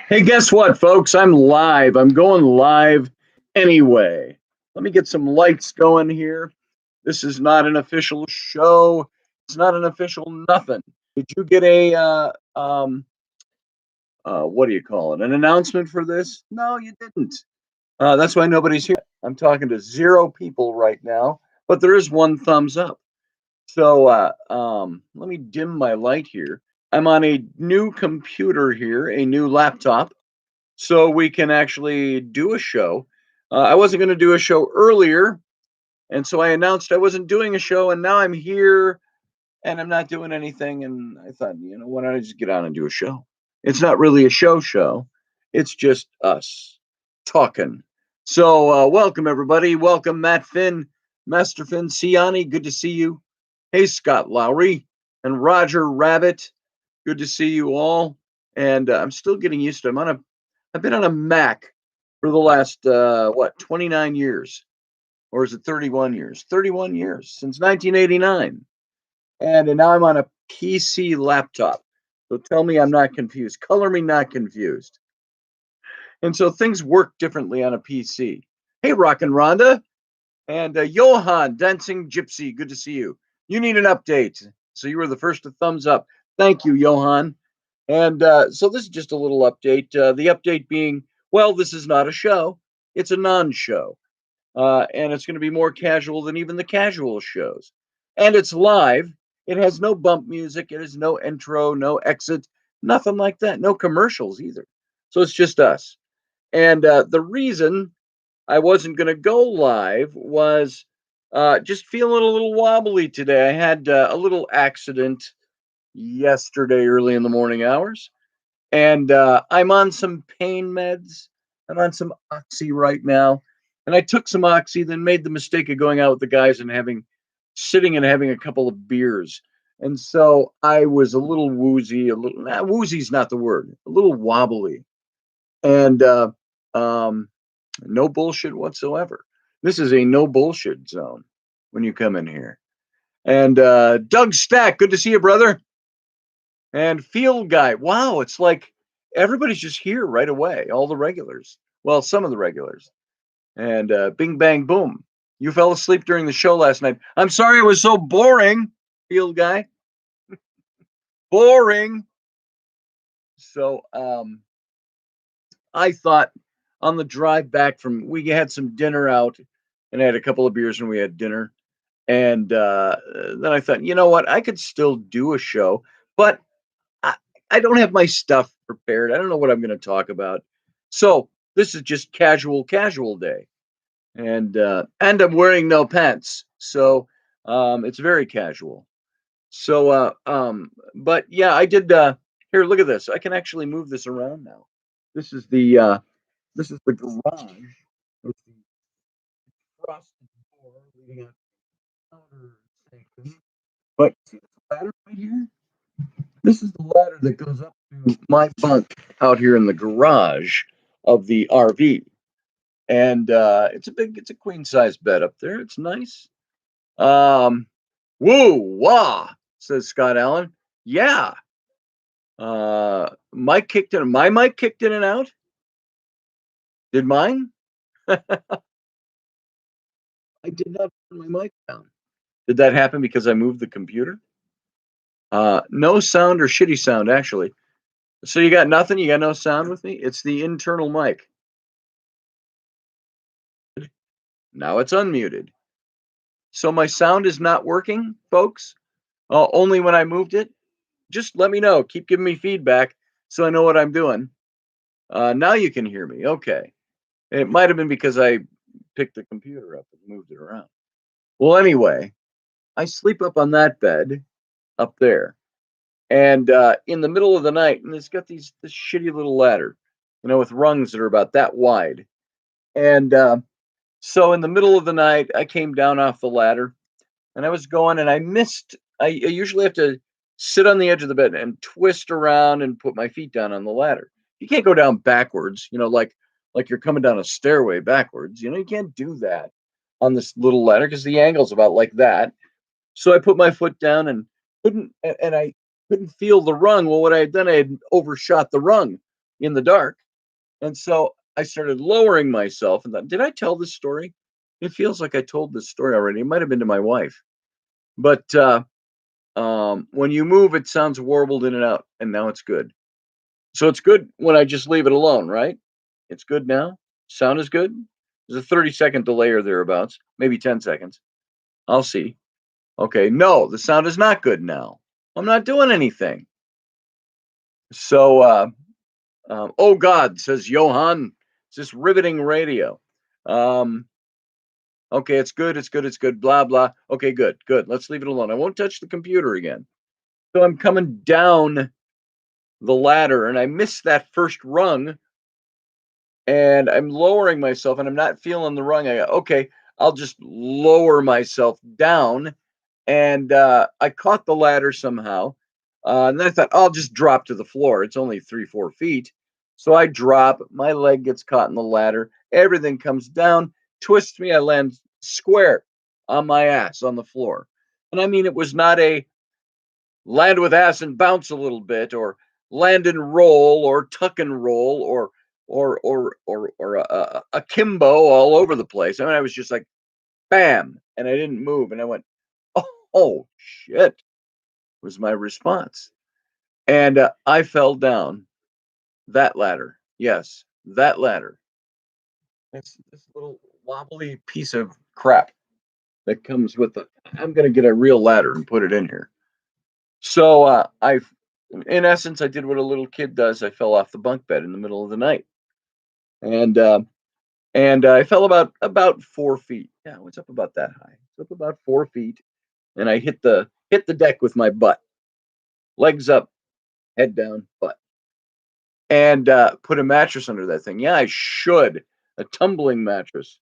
Hey, guess what, folks? I'm live. I'm going live anyway. Let me get some lights going here. This is not an official show. It's not an official nothing. Did you get a what do you call it? An announcement for this? No, you didn't. That's why nobody's here. I'm talking to 0 people right now, but there is 1 thumbs up. So let me dim my light here. I'm on a new computer here, a new laptop, so we can actually do a show. I wasn't going to do a show earlier, and so I announced I wasn't doing a show, and now I'm here and I'm not doing anything. And I thought, why don't I just get on and do a show? It's not really a show. It's just us talking. So welcome everybody. Welcome Matt Finn, Master Finn Ciani. Good to see you. Hey Scott Lowry and Roger Rabbit. Good to see you all. And I'm still getting used to. I've been on a Mac for the last 29 years, or is it 31 years? 31 years since 1989, and now I'm on a PC laptop. So tell me I'm not confused. Color me not confused. And so things work differently on a PC. Hey, Rockin' Rhonda and Johan Dancing Gypsy. Good to see you. You need an update. So you were the first to thumbs up. Thank you, Johan. And so this is just a little update. The update being, well, this is not a show. It's a non-show. And it's going to be more casual than even the casual shows. And it's live. It has no bump music. It has no intro, no exit, nothing like that. No commercials either. So it's just us. And the reason I wasn't going to go live was just feeling a little wobbly today. I had a little accident yesterday early in the morning hours, and I'm on some pain meds. I'm on some Oxy right now, and I took some Oxy, then made the mistake of going out with the guys and sitting and having a couple of beers, and so I was a little woozy. Woozy's not the word. A little wobbly, and no bullshit whatsoever. This is a no bullshit zone when you come in here. And Doug Stack, good to see you, brother. And Field Guy, wow, it's like everybody's just here right away. All the regulars. Well, some of the regulars. And Bing Bang Boom. You fell asleep during the show last night. I'm sorry it was so boring, Field Guy. Boring. So I thought on the drive back we had some dinner out, and I had a couple of beers and we had dinner. And then I thought, you know what? I could still do a show, but I don't have my stuff prepared. I don't know what I'm going to talk about. So this is just casual day. And I'm wearing no pants. So it's very casual. So but yeah, I did here, look at this. I can actually move this around now. This is the garage with the frosted door leading out to the outer section. But see this ladder right here? This is the ladder that goes up to my bunk out here in the garage of the RV. And it's a queen size bed up there. It's nice. Woo wah, says Scott Allen. Yeah. Mike kicked in. My mic kicked in and out. Did mine? I did not turn my mic down. Did that happen because I moved the computer? No sound or shitty sound, actually. So you got nothing? You got no sound with me? It's the internal mic. Now it's unmuted. So my sound is not working, folks. Only when I moved it. Just let me know. Keep giving me feedback so I know what I'm doing. Now you can hear me. Okay. It might have been because I picked the computer up and moved it around. Well, anyway, I sleep up on that bed up there. And in the middle of the night, and it's got this shitty little ladder, with rungs that are about that wide. And so in the middle of the night, I came down off the ladder, and I was going, and I missed. I usually have to sit on the edge of the bed and twist around and put my feet down on the ladder. You can't go down backwards, like you're coming down a stairway backwards. You can't do that on this little ladder because the angle's about like that. So I put my foot down and I couldn't feel the rung. Well, what I had done, I had overshot the rung. in the dark. And so I started lowering myself and thought, did I tell this story? It feels like I told this story already. It might have been to my wife. But when you move, it sounds warbled in and out, and now it's good. So it's good when I just leave it alone, right? It's good now. Sound is good. There's a 30-second delay or thereabouts, maybe 10 seconds. I'll see. Okay, no, the sound is not good now. I'm not doing anything. So, oh God, says Johan, it's just riveting radio. Okay, it's good, it's good, it's good, blah, blah. Okay, good, good. Let's leave it alone. I won't touch the computer again. So I'm coming down the ladder and I missed that first rung and I'm lowering myself and I'm not feeling the rung. I go, okay, I'll just lower myself down. And I caught the ladder somehow. And then I thought, I'll just drop to the floor. It's only 3-4 feet. So I drop, my leg gets caught in the ladder, everything comes down, twists me, I land square on my ass on the floor. And I mean, it was not a land with ass and bounce a little bit, or land and roll, or tuck and roll, or a akimbo all over the place. I mean, I was just like, bam, and I didn't move, and I went, oh shit, was my response. And I fell down that ladder. Yes, that ladder. It's this little wobbly piece of crap that comes with the. I'm going to get a real ladder and put it in here. So in essence, I did what a little kid does. I fell off the bunk bed in the middle of the night, and I fell about 4 feet. Yeah, it's up about that high. It's up about 4 feet, and I hit the deck with my butt, legs up, head down, butt, and put a mattress under that thing. Yeah, I should. A tumbling mattress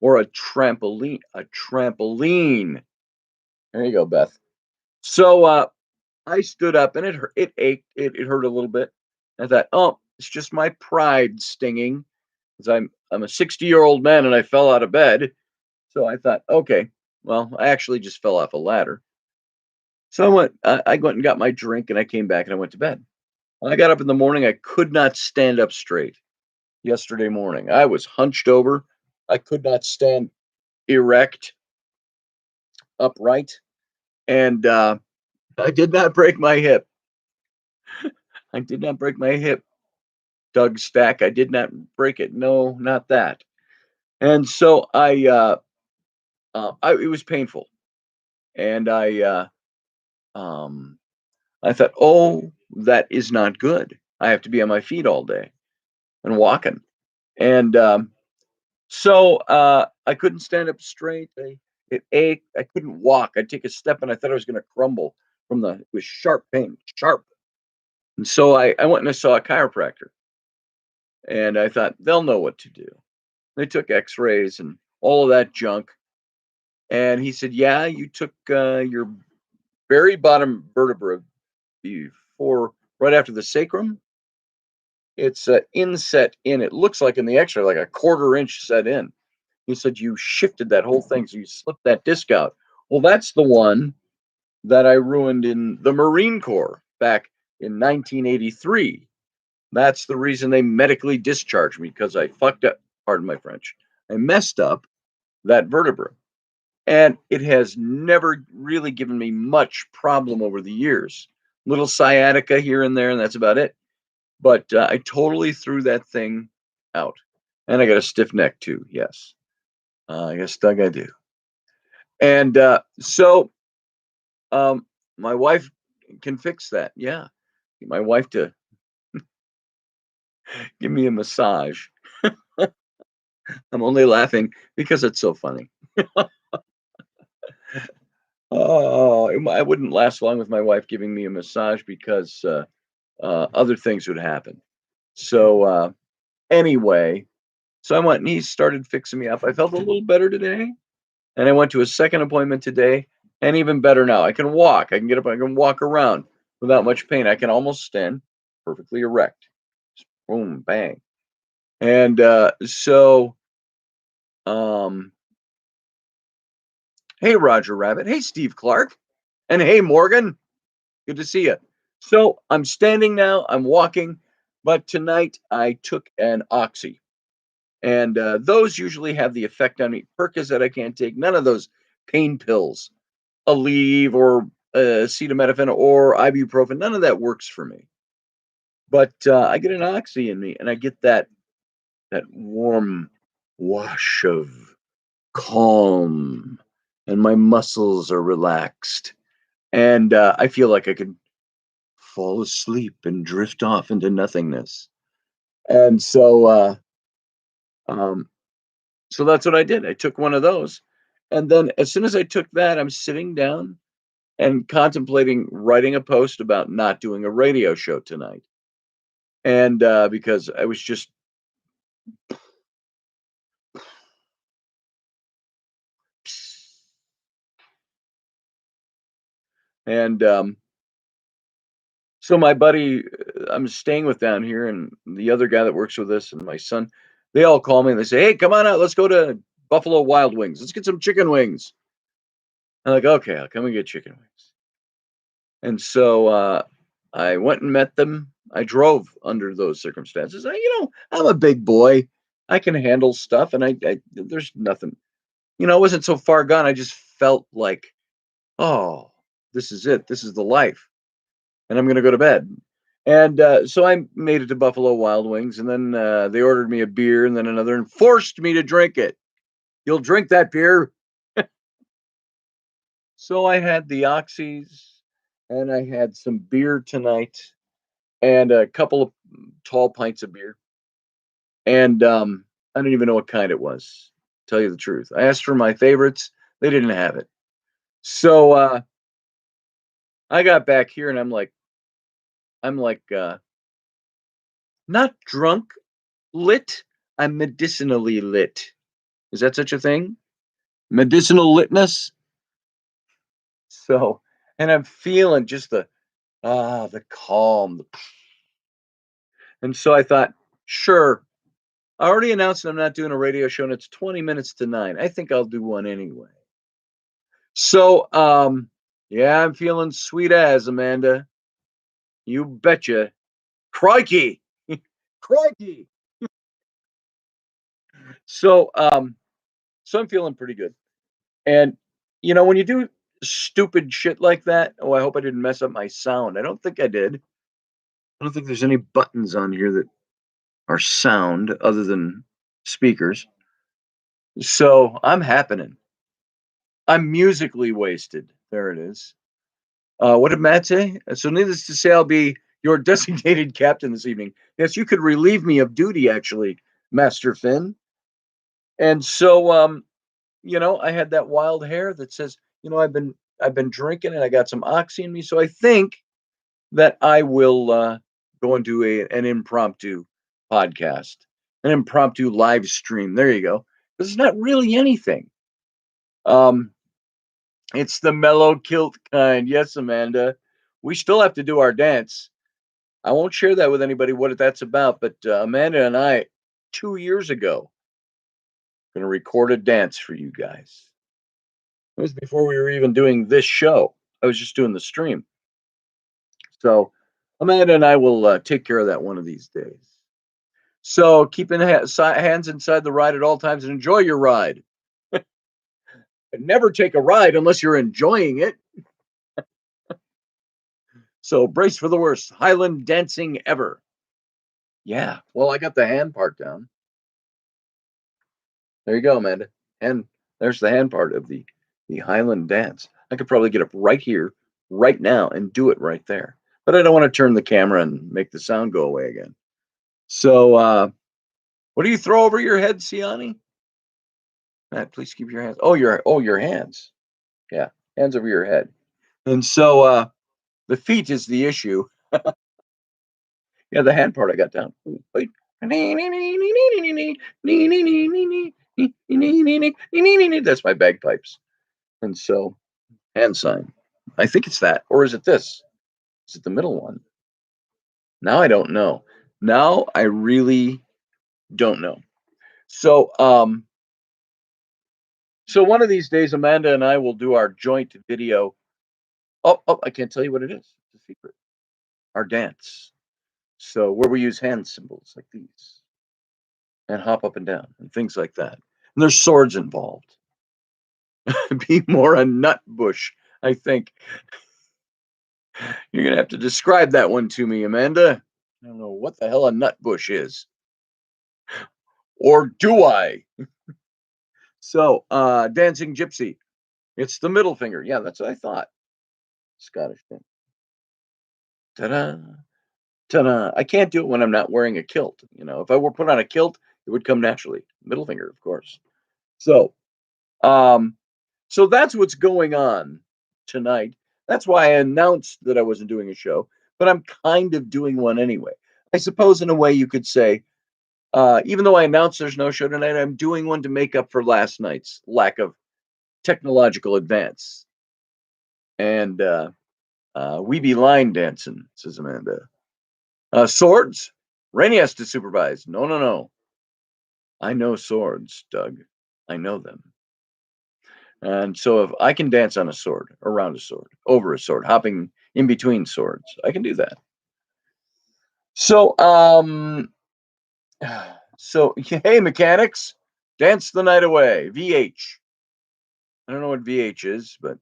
or a trampoline. A trampoline. There you go, Beth. So I stood up and it hurt. It ached. It hurt a little bit. I thought, oh, it's just my pride stinging, because I'm a 60-year-old man and I fell out of bed. So I thought, okay, well, I actually just fell off a ladder. So I went and got my drink and I came back and I went to bed. When I got up in the morning, I could not stand up straight yesterday morning. I was hunched over. I could not stand erect, upright. And I did not break my hip. I did not break my hip, Doug Stack. I did not break it. No, not that. And so it was painful. And um, I thought, oh, that is not good. I have to be on my feet all day and walking. And so I couldn't stand up straight. It ached. I couldn't walk. I'd take a step and I thought I was going to crumble it was sharp pain, sharp. And so I went and I saw a chiropractor and I thought they'll know what to do. They took x-rays and all of that junk. And he said, yeah, you took your very bottom vertebra before, right after the sacrum. It's inset in. It looks like in the x-ray, like a 1/4 inch set in. He said, you shifted that whole thing. So you slipped that disc out. Well, that's the one that I ruined in the Marine Corps back in 1983. That's the reason they medically discharged me, because I fucked up. Pardon my French. I messed up that vertebra. And it has never really given me much problem over the years. Little sciatica here and there, and that's about it. But I totally threw that thing out. And I got a stiff neck too. Yes. I guess, Doug, I do. And so my wife can fix that. Yeah. Get my wife to give me a massage. I'm only laughing because it's so funny. Oh, I wouldn't last long with my wife giving me a massage, because other things would happen. So anyway, so I went and he started fixing me up. I felt a little better today, and I went to a second appointment today, and even better now. I can walk. I can get up. I can walk around without much pain. I can almost stand perfectly erect. Boom, bang, and so hey, Roger Rabbit. Hey, Steve Clark. And hey, Morgan. Good to see you. So I'm standing now. I'm walking. But tonight I took an Oxy, and those usually have the effect on me. Percocet I can't take. None of those pain pills, Aleve or acetaminophen or ibuprofen. None of that works for me. But I get an Oxy in me, and I get that warm wash of calm, and my muscles are relaxed, and I feel like I could fall asleep and drift off into nothingness. And um, so that's what I did. I took one of those, and then as soon as I took that, I'm sitting down and contemplating writing a post about not doing a radio show tonight, and because I was just and so my buddy I'm staying with down here, and the other guy that works with us, and my son, they all call me and they say, "Hey, come on out. Let's go to Buffalo Wild Wings. Let's get some chicken wings." I'm like, "Okay, I'll come and get chicken wings." And so I went and met them. I drove under those circumstances. I'm a big boy. I can handle stuff, and I there's nothing. It wasn't so far gone. I just felt like, oh, this is it. This is the life, and I'm going to go to bed. And so I made it to Buffalo Wild Wings, and then they ordered me a beer and then another and forced me to drink it. You'll drink that beer. So I had the Oxys, and I had some beer tonight, and a couple of tall pints of beer. And I don't even know what kind it was, to tell you the truth. I asked for my favorites, they didn't have it. So I got back here, and I'm like, not drunk, lit. I'm medicinally lit. Is that such a thing? Medicinal litness. So, and I'm feeling just the calm. And so I thought, sure. I already announced that I'm not doing a radio show, and it's 20 minutes to 9. I think I'll do one anyway. So, yeah, I'm feeling sweet as Amanda. You betcha. Crikey. Crikey. So, so I'm feeling pretty good. And when you do stupid shit like that, oh, I hope I didn't mess up my sound. I don't think I did. I don't think there's any buttons on here that are sound other than speakers. So I'm happening. I'm musically wasted. There it is. What did Matt say? So, needless to say, I'll be your designated captain this evening. Yes, you could relieve me of duty, actually, Master Finn. And so, I had that wild hair that says, I've been drinking and I got some oxy in me. So I think that I will go and do an impromptu podcast, an impromptu live stream. There you go. This is not really anything. Um, it's the mellow kilt kind. Yes, Amanda. We still have to do our dance. I won't share that with anybody what that's about, but Amanda and I, 2 years ago, going to record a dance for you guys. It was before we were even doing this show. I was just doing the stream. So Amanda and I will take care of that one of these days. So keeping hands inside the ride at all times and enjoy your ride. And never take a ride unless you're enjoying it. So brace for the worst. Highland dancing ever. Yeah. Well, I got the hand part down. There you go, Amanda. And there's the hand part of the Highland dance. I could probably get up right here, right now, and do it right there. But I don't want to turn the camera and make the sound go away again. So, what do you throw over your head, Siani? Matt, please keep your hands. Oh, your hands. Yeah, hands over your head. And so, the feet is the issue. Yeah, the hand part I got down. Ooh, wait. That's my bagpipes. And so, hand sign. I think it's that. Or is it this? Is it the middle one? Now I don't know. Now I really don't know. So, so one of these days, Amanda and I will do our joint video. Oh, I can't tell you what it is. It's a secret. Our dance. So where we use hand symbols like these and hop up and down and things like that. And there's swords involved. Be more a nut bush, I think. You're gonna have to describe that one to me, Amanda. I don't know what the hell a nut bush is. Or do I? So, dancing gypsy. It's the middle finger. Yeah, that's what I thought. Scottish thing. Ta-da. Ta-da. I can't do it when I'm not wearing a kilt. If I were put on a kilt, it would come naturally. Middle finger, of course. So, um, so that's what's going on tonight. That's why I announced that I wasn't doing a show, but I'm kind of doing one anyway. I suppose in a way you could say, even though I announced there's no show tonight, I'm doing one to make up for last night's lack of technological advance. And we be line dancing, says Amanda. Swords? Rainey has to supervise. No, no, no. I know swords, Doug. I know them. And so if I can dance on a sword, around a sword, over a sword, hopping in between swords, I can do that. So, hey, mechanics, dance the night away. VH. I don't know what VH is, but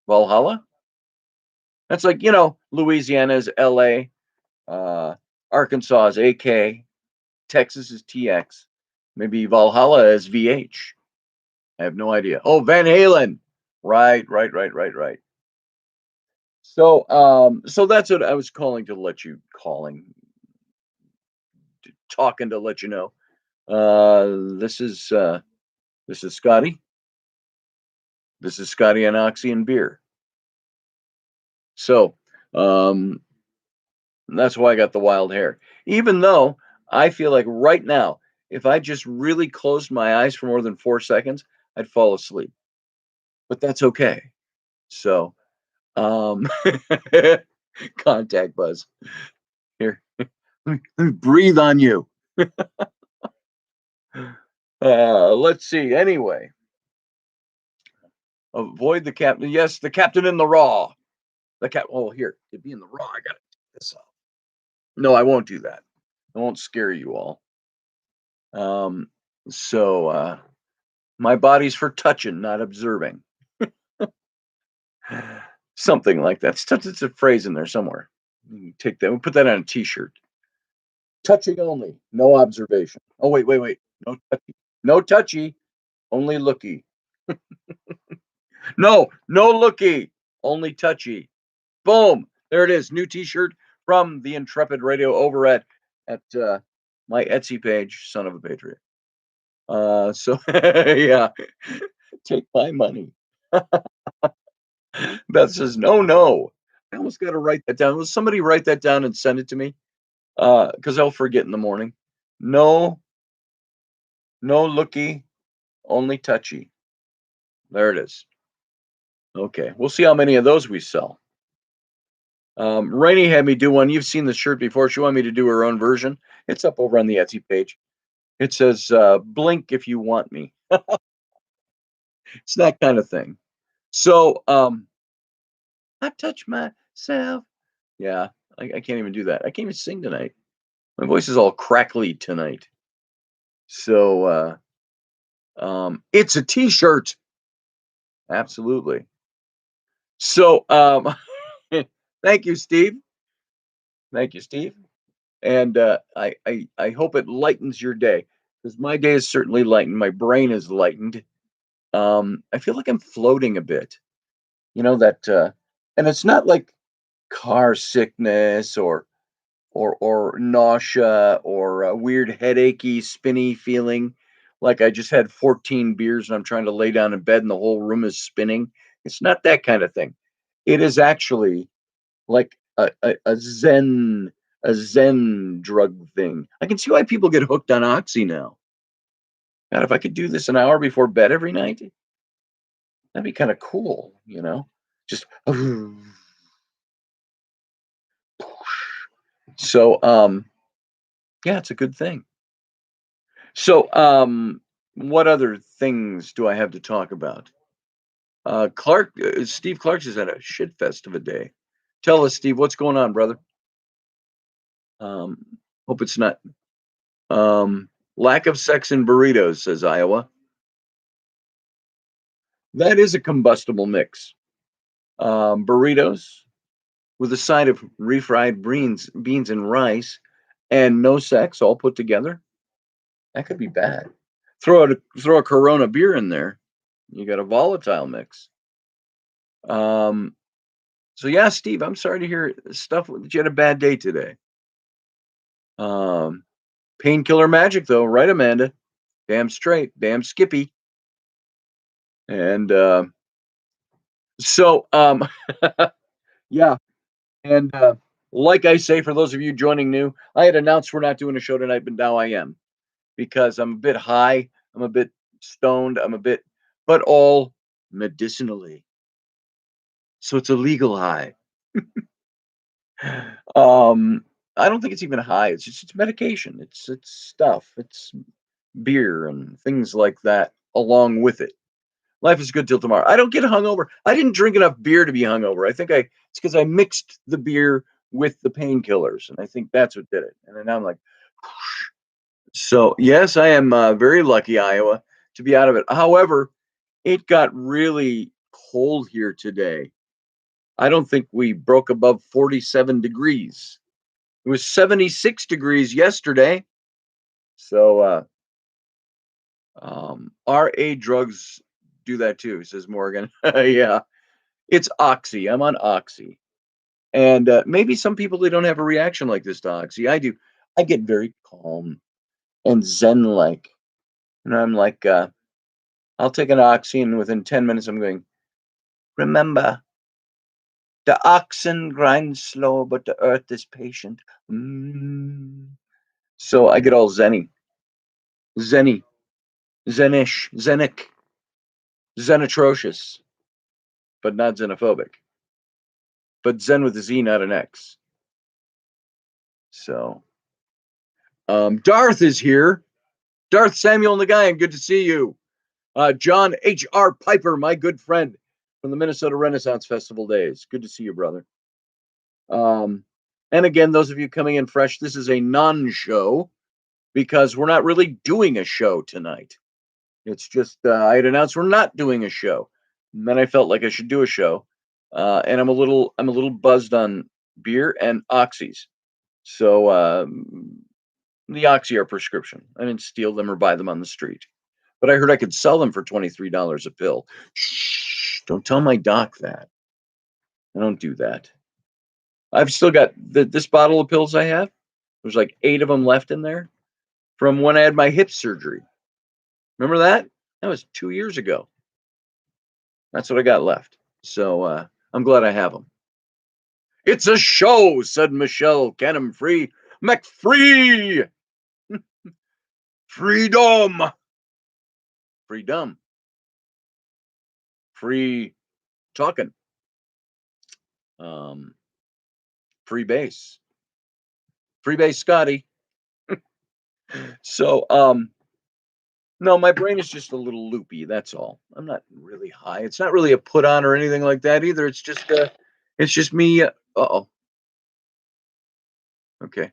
Valhalla? That's like, Louisiana is LA, Arkansas is AK, Texas is TX. Maybe Valhalla is VH. I have no idea. Oh, Van Halen. Right. So that's what I was talking to let you know. This is Scotty. This is Scotty and Oxy and beer. So that's why I got the wild hair. Even though I feel like right now, if I just really closed my eyes for more than 4 seconds, I'd fall asleep. But that's okay. So, um, contact buzz. Here, let me breathe on you. Let's see. Anyway, avoid the captain. Yes, the captain in the raw. Oh, here to be in the raw. I got to take this off. No, I won't do that. I won't scare you all. Um, so my body's for touching, not observing. Something like that. It's a phrase in there somewhere. Take that. We'll put that on a T-shirt. Touching only, no observation. Oh wait. No touchy. No touchy. Only looky. No looky. Only touchy. Boom. There it is. New T-shirt from the Intrepid Radio over at my Etsy page. Son of a patriot. So yeah, take my money. Beth says no. I almost got to write that down. Will somebody write that down and send it to me? Because I'll forget in the morning. No looky, only touchy. There it is. Okay, we'll see how many of those we sell. Rainey had me do one. You've seen the shirt before. She wanted me to do her own version. It's up over on the Etsy page. It says, blink if you want me. It's that kind of thing. So, I touch myself. Yeah, I can't even do that. I can't even sing tonight. My voice is all crackly tonight. So, it's a T-shirt. Absolutely. So, thank you, Steve. Thank you, Steve. And I hope it lightens your day because my day is certainly lightened. My brain is lightened. I feel like I'm floating a bit. And it's not like car sickness or nausea or a weird headachy, spinny feeling like I just had 14 beers and I'm trying to lay down in bed and the whole room is spinning. It's not that kind of thing. It is actually like a zen drug thing. I can see why people get hooked on oxy now. God, if I could do this an hour before bed every night, that'd be kind of cool. Just so yeah, it's a good thing. So what other things do I have to talk about? Steve Clark has had a shit fest of a day. Tell us, Steve, what's going on, brother? Um, hope it's not. Lack of sex in burritos, says Iowa. That is a combustible mix. Burritos with a side of refried beans and rice, and no sex all put together. That could be bad. Throw a Corona beer in there. You got a volatile mix. Um, so yeah, Steve, I'm sorry to hear stuff that you had a bad day today. Um, Painkiller magic though, right, Amanda? Damn straight, damn Skippy. And so yeah, and like I say, for those of you joining new, I had announced we're not doing a show tonight, but now I am because I'm a bit high, I'm a bit stoned, but all medicinally. So it's a legal high. Um, I don't think it's even high. It's medication. It's stuff. It's beer and things like that along with it. Life is good till tomorrow. I don't get hungover. I didn't drink enough beer to be hungover. It's because I mixed the beer with the painkillers, and I think that's what did it. And then I'm like, so yes, I am very lucky, Iowa, to be out of it. However, it got really cold here today. I don't think we broke above 47 degrees. It was 76 degrees yesterday. So RA drugs do that too, says Morgan. Yeah, it's Oxy. I'm on Oxy. And maybe some people, they don't have a reaction like this to Oxy. I do. I get very calm and zen-like. And I'm like, I'll take an Oxy, and within 10 minutes, I'm going, remember, the oxen grind slow, but the earth is patient. Mm. So I get all zenny, zenny, zenish, zenic, zen atrocious, but not xenophobic. But zen with a Z, not an X. So Darth is here. Darth Samuel Nagayan, good to see you. John H.R. Piper, my good friend from the Minnesota Renaissance Festival days. Good to see you, brother. Um, and again, those of you coming in fresh, this is a non-show because we're not really doing a show tonight. It's just I had announced we're not doing a show, and then I felt like I should do a show, and I'm a little buzzed on beer and oxys. So the oxy are prescription. I didn't steal them or buy them on the street, but I heard I could sell them for $23 a pill. Shh! Don't tell my doc that. I don't do that. I've still got this bottle of pills I have. There's like 8 of them left in there from when I had my hip surgery. Remember that? That was 2 years ago. That's what I got left. So I'm glad I have them. It's a show, said Michelle Canham Free. McFree! Freedom! Freedom. Free talking. Um, free base. Free base Scotty. So no, my brain is just a little loopy, that's all. I'm not really high. It's not really a put on or anything like that either. It's just me. Uh-oh. Okay.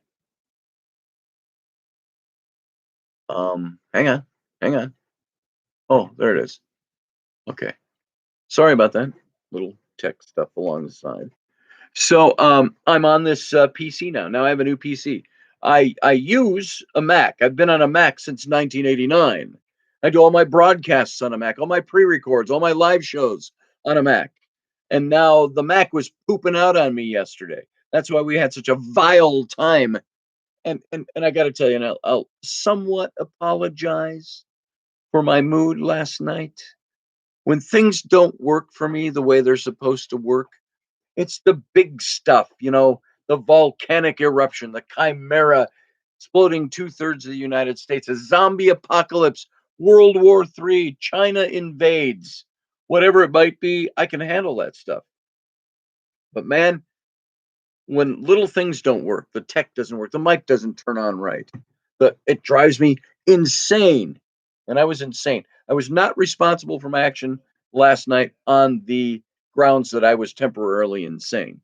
Hang on. Hang on. Oh, there it is. Okay. Sorry about that. Little tech stuff along the side. So I'm on this PC now. Now I have a new PC. I use a Mac. I've been on a Mac since 1989. I do all my broadcasts on a Mac, all my pre-records, all my live shows on a Mac. And now the Mac was pooping out on me yesterday. That's why we had such a vile time. And I got to tell you, and I'll somewhat apologize for my mood last night. When things don't work for me the way they're supposed to work, it's the big stuff, the volcanic eruption, the chimera exploding 2/3 of the United States, a zombie apocalypse, World War III, China invades, whatever it might be, I can handle that stuff. But man, when little things don't work, the tech doesn't work, the mic doesn't turn on right, it drives me insane. And I was insane. I was not responsible for my action last night on the grounds that I was temporarily insane.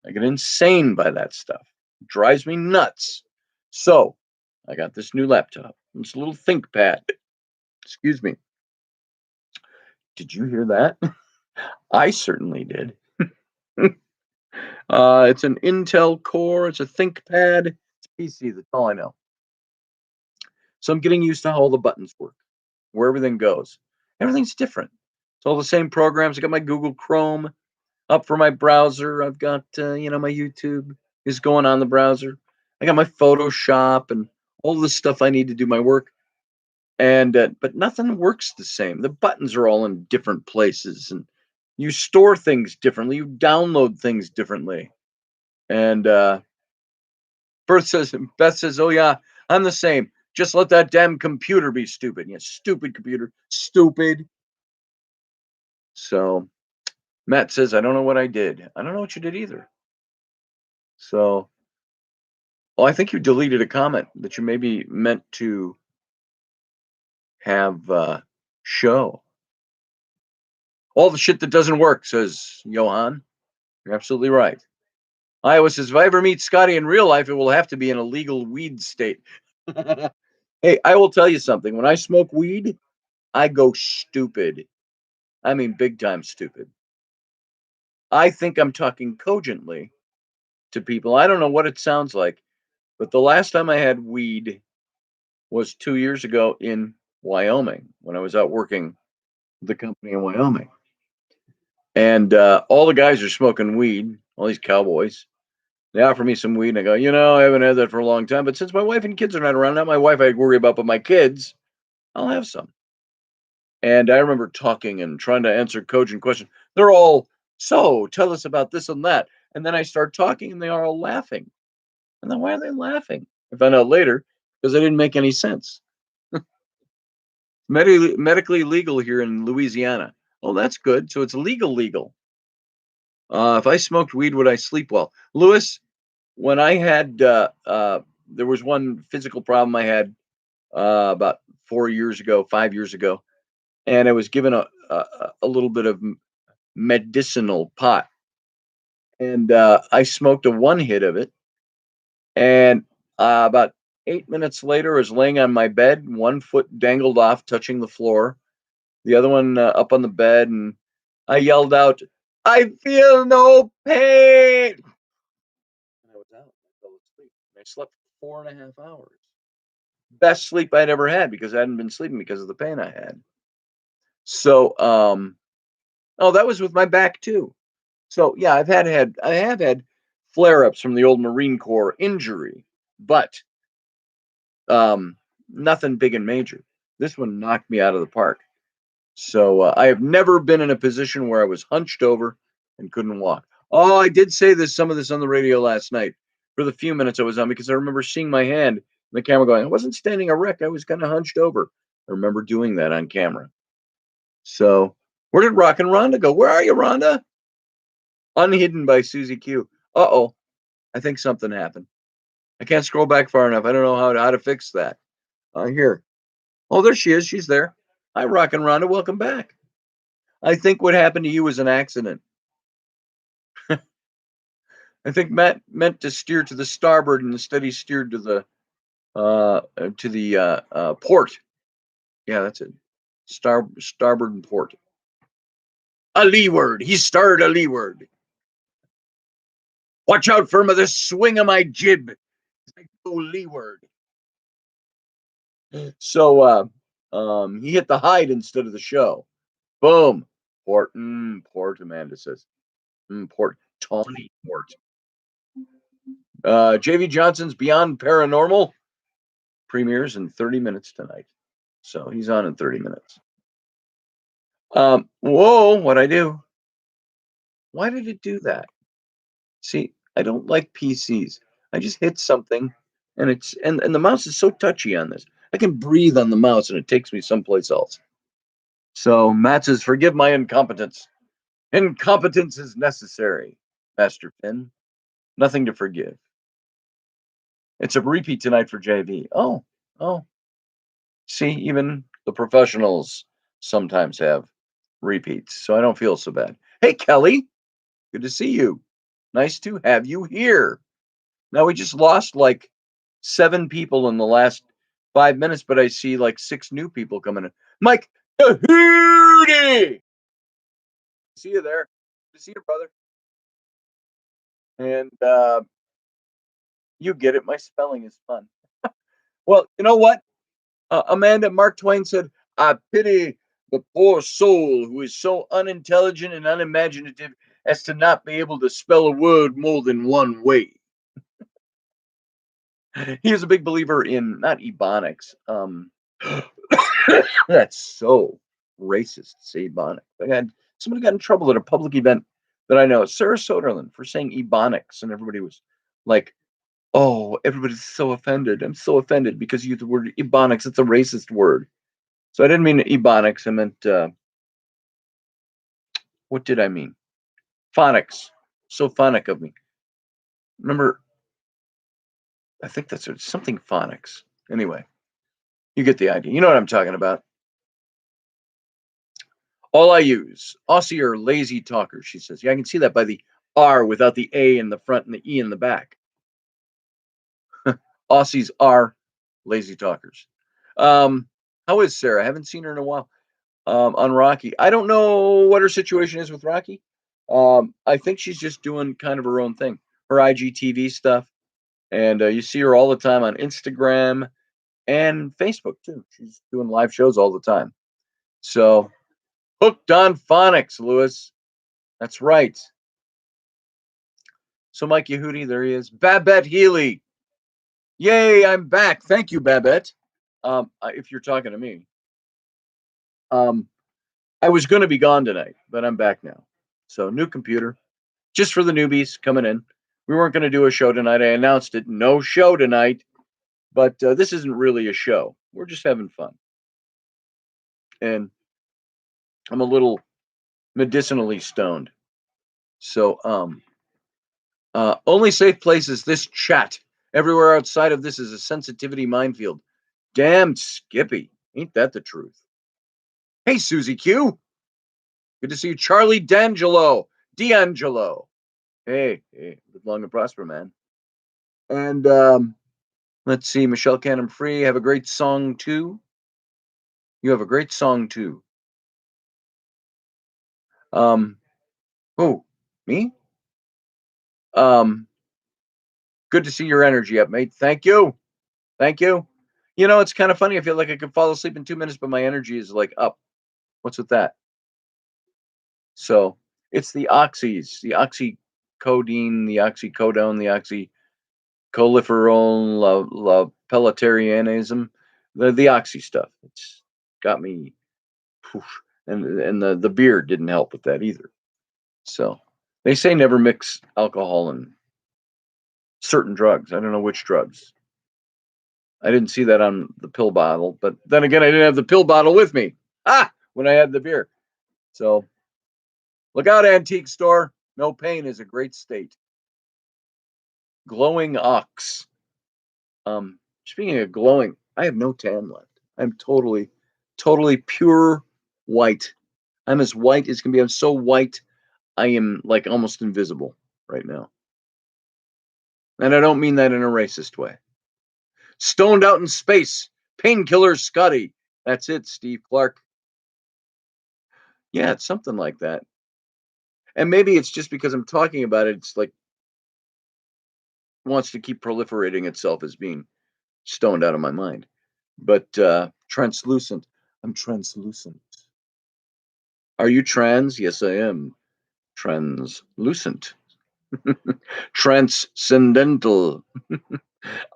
I get insane by that stuff. Drives me nuts. So I got this new laptop. It's a little ThinkPad. Excuse me. Did you hear that? I certainly did. It's an Intel Core. It's a ThinkPad. It's a PC. That's all I know. So I'm getting used to how all the buttons work, where everything goes. Everything's different. It's all the same programs. I got my Google Chrome up for my browser. I've got my YouTube is going on the browser. I got my Photoshop and all the stuff I need to do my work. And but nothing works the same. The buttons are all in different places, and you store things differently. You download things differently. And Beth says, "Oh yeah, I'm the same. Just let that damn computer be stupid. Yeah, stupid computer, stupid." So Matt says, "I don't know what I did. I don't know what you did either." So, well, I think you deleted a comment that you maybe meant to have show. All the shit that doesn't work, says Johan. You're absolutely right. Iowa says, if I ever meet Scotty in real life, it will have to be in a legal weed state. Hey, I will tell you something. When I smoke weed, I go stupid. I mean, big time stupid. I think I'm talking cogently to people. I don't know what it sounds like, but the last time I had weed was 2 years ago in Wyoming when I was out working the company in Wyoming. And all the guys are smoking weed, all these cowboys. They offer me some weed, and I go, I haven't had that for a long time. But since my wife and kids are not around, not my wife I worry about, but my kids, I'll have some. And I remember talking and trying to answer cogent questions. They're all, so tell us about this and that. And then I start talking, and they are all laughing. And then why are they laughing? I found out later because I didn't make any sense. Medically legal here in Louisiana. Oh, that's good. So it's legal. If I smoked weed, would I sleep well? Lewis, when I had, there was one physical problem I had about 4 years ago, 5 years ago, and I was given a little bit of medicinal pot. And I smoked a one hit of it. And about 8 minutes later, I was laying on my bed, one foot dangled off, touching the floor, the other one up on the bed. And I yelled out, I feel no pain. And I was out. I fell asleep. I slept for 4.5 hours. Best sleep I'd ever had because I hadn't been sleeping because of the pain I had. So, oh, that was with my back too. So yeah, I have had flare-ups from the old Marine Corps injury, but nothing big and major. This one knocked me out of the park. So I have never been in a position where I was hunched over and couldn't walk. Oh, I did say some of this on the radio last night for the few minutes I was on because I remember seeing my hand in the camera going, I wasn't standing erect, I was kind of hunched over. I remember doing that on camera. So where did Rock and Rhonda go? Where are you, Rhonda? Unhidden by Susie Q. Uh-oh, I think something happened. I can't scroll back far enough. I don't know how to fix that. Here. Oh, there she is. She's there. Hi, Rock and Rhonda. Welcome back. I think what happened to you was an accident. I think Matt meant to steer to the starboard and instead he steered to the port. Yeah, that's it. Starboard and port. A leeward. He starred a leeward. Watch out for the swing of my jib. I go leeward. So he hit the hide instead of the show. Boom. Port. Port, Amanda says. Port. Tawny Port. JV Johnson's Beyond Paranormal premieres in 30 minutes tonight. So he's on in 30 minutes. Whoa, what'd I do? Why did it do that? See, I don't like PCs. I just hit something and and the mouse is so touchy on this. I can breathe on the mouse and it takes me someplace else. So Matt says, forgive my incompetence. Incompetence is necessary, Master Finn. Nothing to forgive. It's a repeat tonight for JV. Oh. See, even the professionals sometimes have repeats, so I don't feel so bad. Hey, Kelly, good to see you. Nice to have you here. Now we just lost like 7 people in the last 5 minutes, but I see like 6 new people coming in. Mike, Yehudi! See you there. Good to see you, brother. And you get it. My spelling is fun. Well, you know what? Amanda, Mark Twain said, I pity the poor soul who is so unintelligent and unimaginative as to not be able to spell a word more than one way. He is a big believer in not ebonics. That's so racist to say ebonics. Somebody got in trouble at a public event that I know, Sarah Soderlin, for saying ebonics, and everybody was like, "Oh, everybody's so offended. I'm so offended because you use the word ebonics. It's a racist word." So I didn't mean ebonics. I meant what did I mean? Phonics. So phonic of me. Remember, I think that's something phonics. Anyway, you get the idea. You know what I'm talking about. All I use. Aussie are lazy talkers, she says. Yeah, I can see that by the R without the A in the front and the E in the back. Aussies are lazy talkers. How is Sarah? I haven't seen her in a while. On Rocky. I don't know what her situation is with Rocky. I think she's just doing kind of her own thing, her IGTV stuff. And you see her all the time on Instagram and Facebook too. She's doing live shows all the time. So hooked on phonics, Lewis. That's right. So Mike Yehudi, there he is. Babette Healy. Yay, I'm back. Thank you, Babette. If you're talking to me. I was going to be gone tonight, but I'm back now. So new computer, just for the newbies coming in. We weren't going to do a show tonight. I announced it. No show tonight. But this isn't really a show. We're just having fun. And I'm a little medicinally stoned. So only safe place is this chat. Everywhere outside of this is a sensitivity minefield. Damn Skippy. Ain't that the truth? Hey, Susie Q. Good to see you. Charlie D'Angelo. Hey, live long and prosper, man. And let's see, Michelle Cannon Free. Have a great song too. You have a great song too. Who? Me? Good to see your energy up, mate. Thank you. Thank you. You know, it's kind of funny. I feel like I could fall asleep in 2 minutes, but my energy is like up. What's with that? So it's the oxys, the oxycodone, the oxycodone, the oxycoliferol, pelletarianism, the oxy stuff. It's got me, poof, and the beer didn't help with that either. So they say never mix alcohol and certain drugs. I don't know which drugs. I didn't see that on the pill bottle, but then again, I didn't have the pill bottle with me. When I had the beer. So look out, antique store. No pain is a great state. Glowing ox. Speaking of glowing, I have no tan left. I'm totally pure white. I'm as white as can be. I'm so white, I am like almost invisible right now. And I don't mean that in a racist way. Stoned out in space. Painkiller Scotty. That's it, Steve Clark. Yeah, it's something like that. And maybe it's just because I'm talking about it, it's like wants to keep proliferating itself as being stoned out of my mind. But translucent. I'm translucent. Are you trans? Yes, I am. Translucent. Transcendental.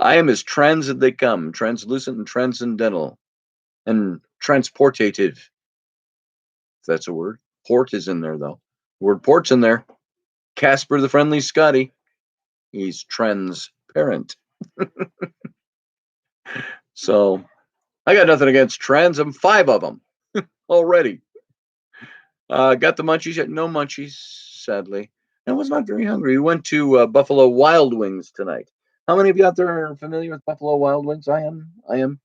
I am as trans as they come. Translucent and transcendental. And transportative. If that's a word. Port is in there, though. Word port's in there. Casper the Friendly Scotty. He's transparent. So I got nothing against trans. I'm 5 of them already. Got the munchies yet? No munchies, sadly. I was not very hungry. We went to Buffalo Wild Wings tonight. How many of you out there are familiar with Buffalo Wild Wings? I am.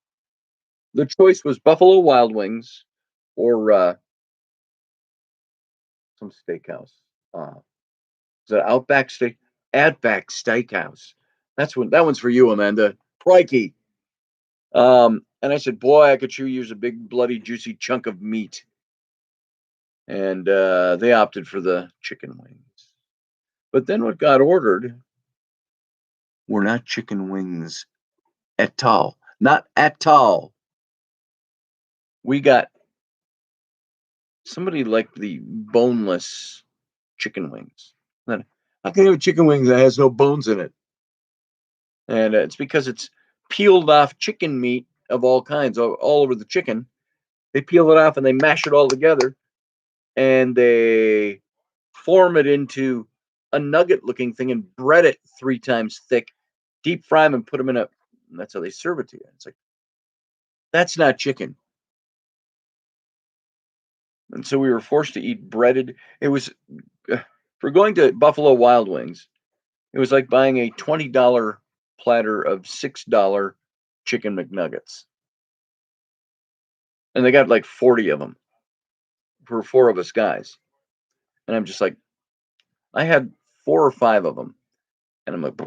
The choice was Buffalo Wild Wings or some steakhouse. Is it Outback Steak? Outback Steakhouse. That one's for you, Amanda. Crikey. And I said, boy, I could sure use a big, bloody, juicy chunk of meat. And they opted for the chicken wings. But then what got ordered were not chicken wings at all. Not at all. We got somebody liked the boneless chicken wings. How can you have chicken wings that has no bones in it? And it's because it's peeled off chicken meat of all kinds, all over the chicken. They peel it off and they mash it all together, and they form it into a nugget-looking thing and bread it 3 times thick, deep fry them, and put them in a. And that's how they serve it to you. It's like that's not chicken. And so we were forced to eat breaded. It was for going to Buffalo Wild Wings. It was like buying a $20 platter of $6 chicken McNuggets. And they got like 40 of them for 4 of us guys. And I'm just like, I had 4 or 5 of them. And I'm like,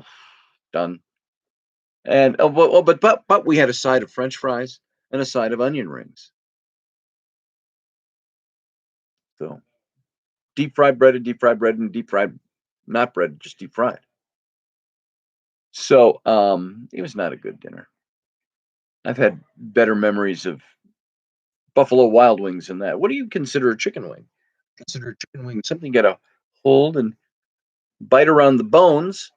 done. And but we had a side of French fries and a side of onion rings. So deep fried bread, and deep fried, not bread, just deep fried. So it was not a good dinner. I've had better memories of Buffalo Wild Wings than that. What do you consider a chicken wing? Consider a chicken wing something you gotta hold and bite around the bones,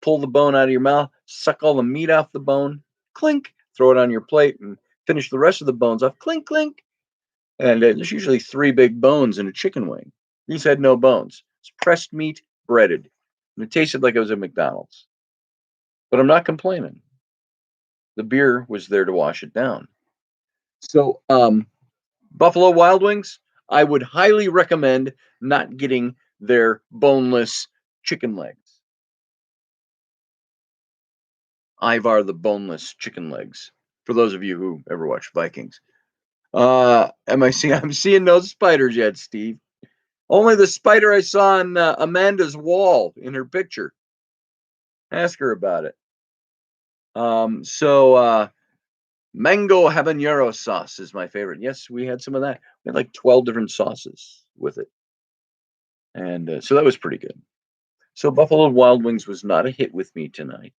pull the bone out of your mouth, suck all the meat off the bone, clink, throw it on your plate, and finish the rest of the bones off, clink, clink. And there's usually 3 big bones in a chicken wing. These had no bones. It's pressed meat, breaded. And it tasted like it was at McDonald's. But I'm not complaining. The beer was there to wash it down. So, Buffalo Wild Wings, I would highly recommend not getting their boneless chicken legs. Ivar the boneless chicken legs. For those of you who ever watched Vikings. I'm seeing no spiders yet, Steve. Only the spider I saw on Amanda's wall in her picture. Ask her about it. Mango habanero sauce is my favorite. Yes, we had some of that. We had like 12 different sauces with it. And so that was pretty good. So Buffalo Wild Wings was not a hit with me tonight.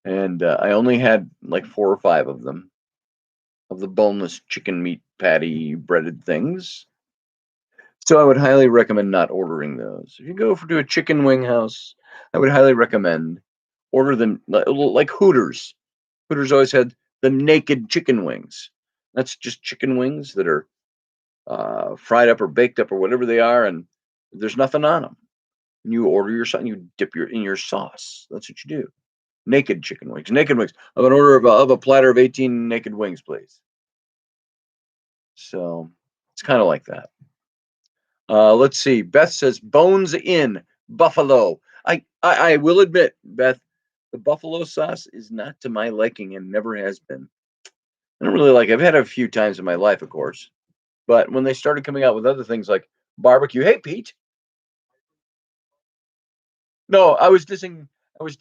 And I only had like 4 or 5 of them, of the boneless chicken meat patty breaded things. So I would highly recommend not ordering those. If you go to a chicken wing house, I would highly recommend order them like Hooters. Hooters always had the naked chicken wings. That's just chicken wings that are fried up or baked up or whatever they are, and there's nothing on them. And you order your sauce, and you dip in your sauce. That's what you do. Naked chicken wings. Naked wings. Of an order of a platter of 18 naked wings, please. So it's kind of like that. Let's see. Beth says bones in buffalo. I will admit, Beth, the buffalo sauce is not to my liking and never has been. I don't really like it. I've had it a few times in my life, of course. But when they started coming out with other things like barbecue, hey Pete. No, I was dissing. Like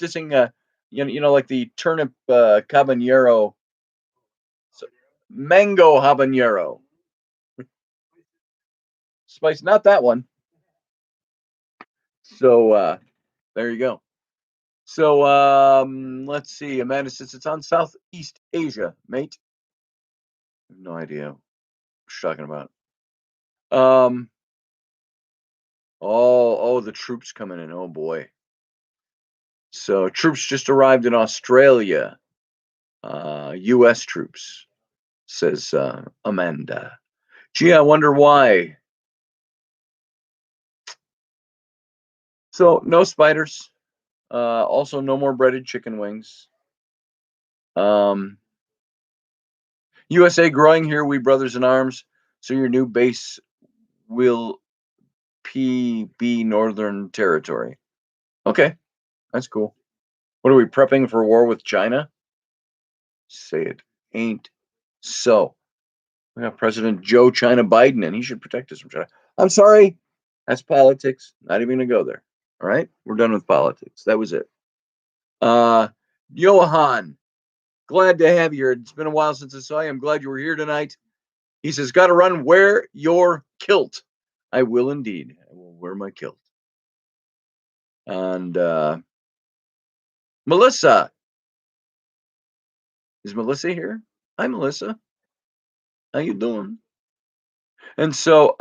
the turnip habanero, mango habanero spice. Not that one. So there you go. So let's see. Amanda says it's on Southeast Asia, mate. I have no idea what you're talking about. Oh, the troops coming in. Oh boy. So troops just arrived in Australia. U.S. troops, says Amanda. Gee, I wonder why. So no spiders. Also no more breaded chicken wings. USA growing here, we brothers in arms. So your new base will be Northern Territory. Okay, that's cool. What are we prepping for war with China? Say it ain't so. We got President Joe China Biden, and he should protect us from China. I'm sorry, that's politics. Not even gonna go there. All right, we're done with politics. That was it. Uh, Johan, glad to have you here. It's been a while since I saw you. I'm glad you were here tonight. He says, got to run. Wear your kilt. I will indeed. I will wear my kilt. And Melissa, is Melissa here? Hi, Melissa. How you doing? And so,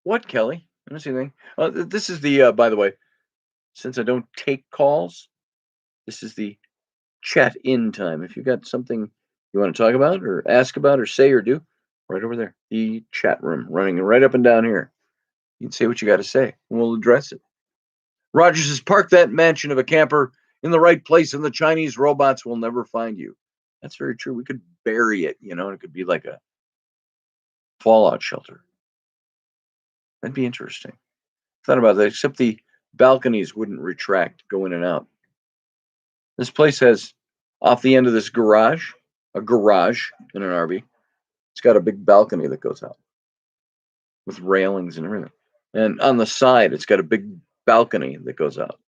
what, Kelly? I don't see anything. This is the, by the way, since I don't take calls, this is the chat in time. If you've got something you want to talk about or ask about or say or do, right over there, the chat room running right up and down here. You can say what you got to say, and we'll address it. Rogers says, park that mansion of a camper in the right place, and the Chinese robots will never find you. That's very true. We could bury it, and it could be like a fallout shelter. That'd be interesting. Thought about that, except the balconies wouldn't retract, go in and out. This place has, off the end of this garage, a garage in an RV. It's got a big balcony that goes out with railings and everything. And on the side, it's got a big balcony that goes out.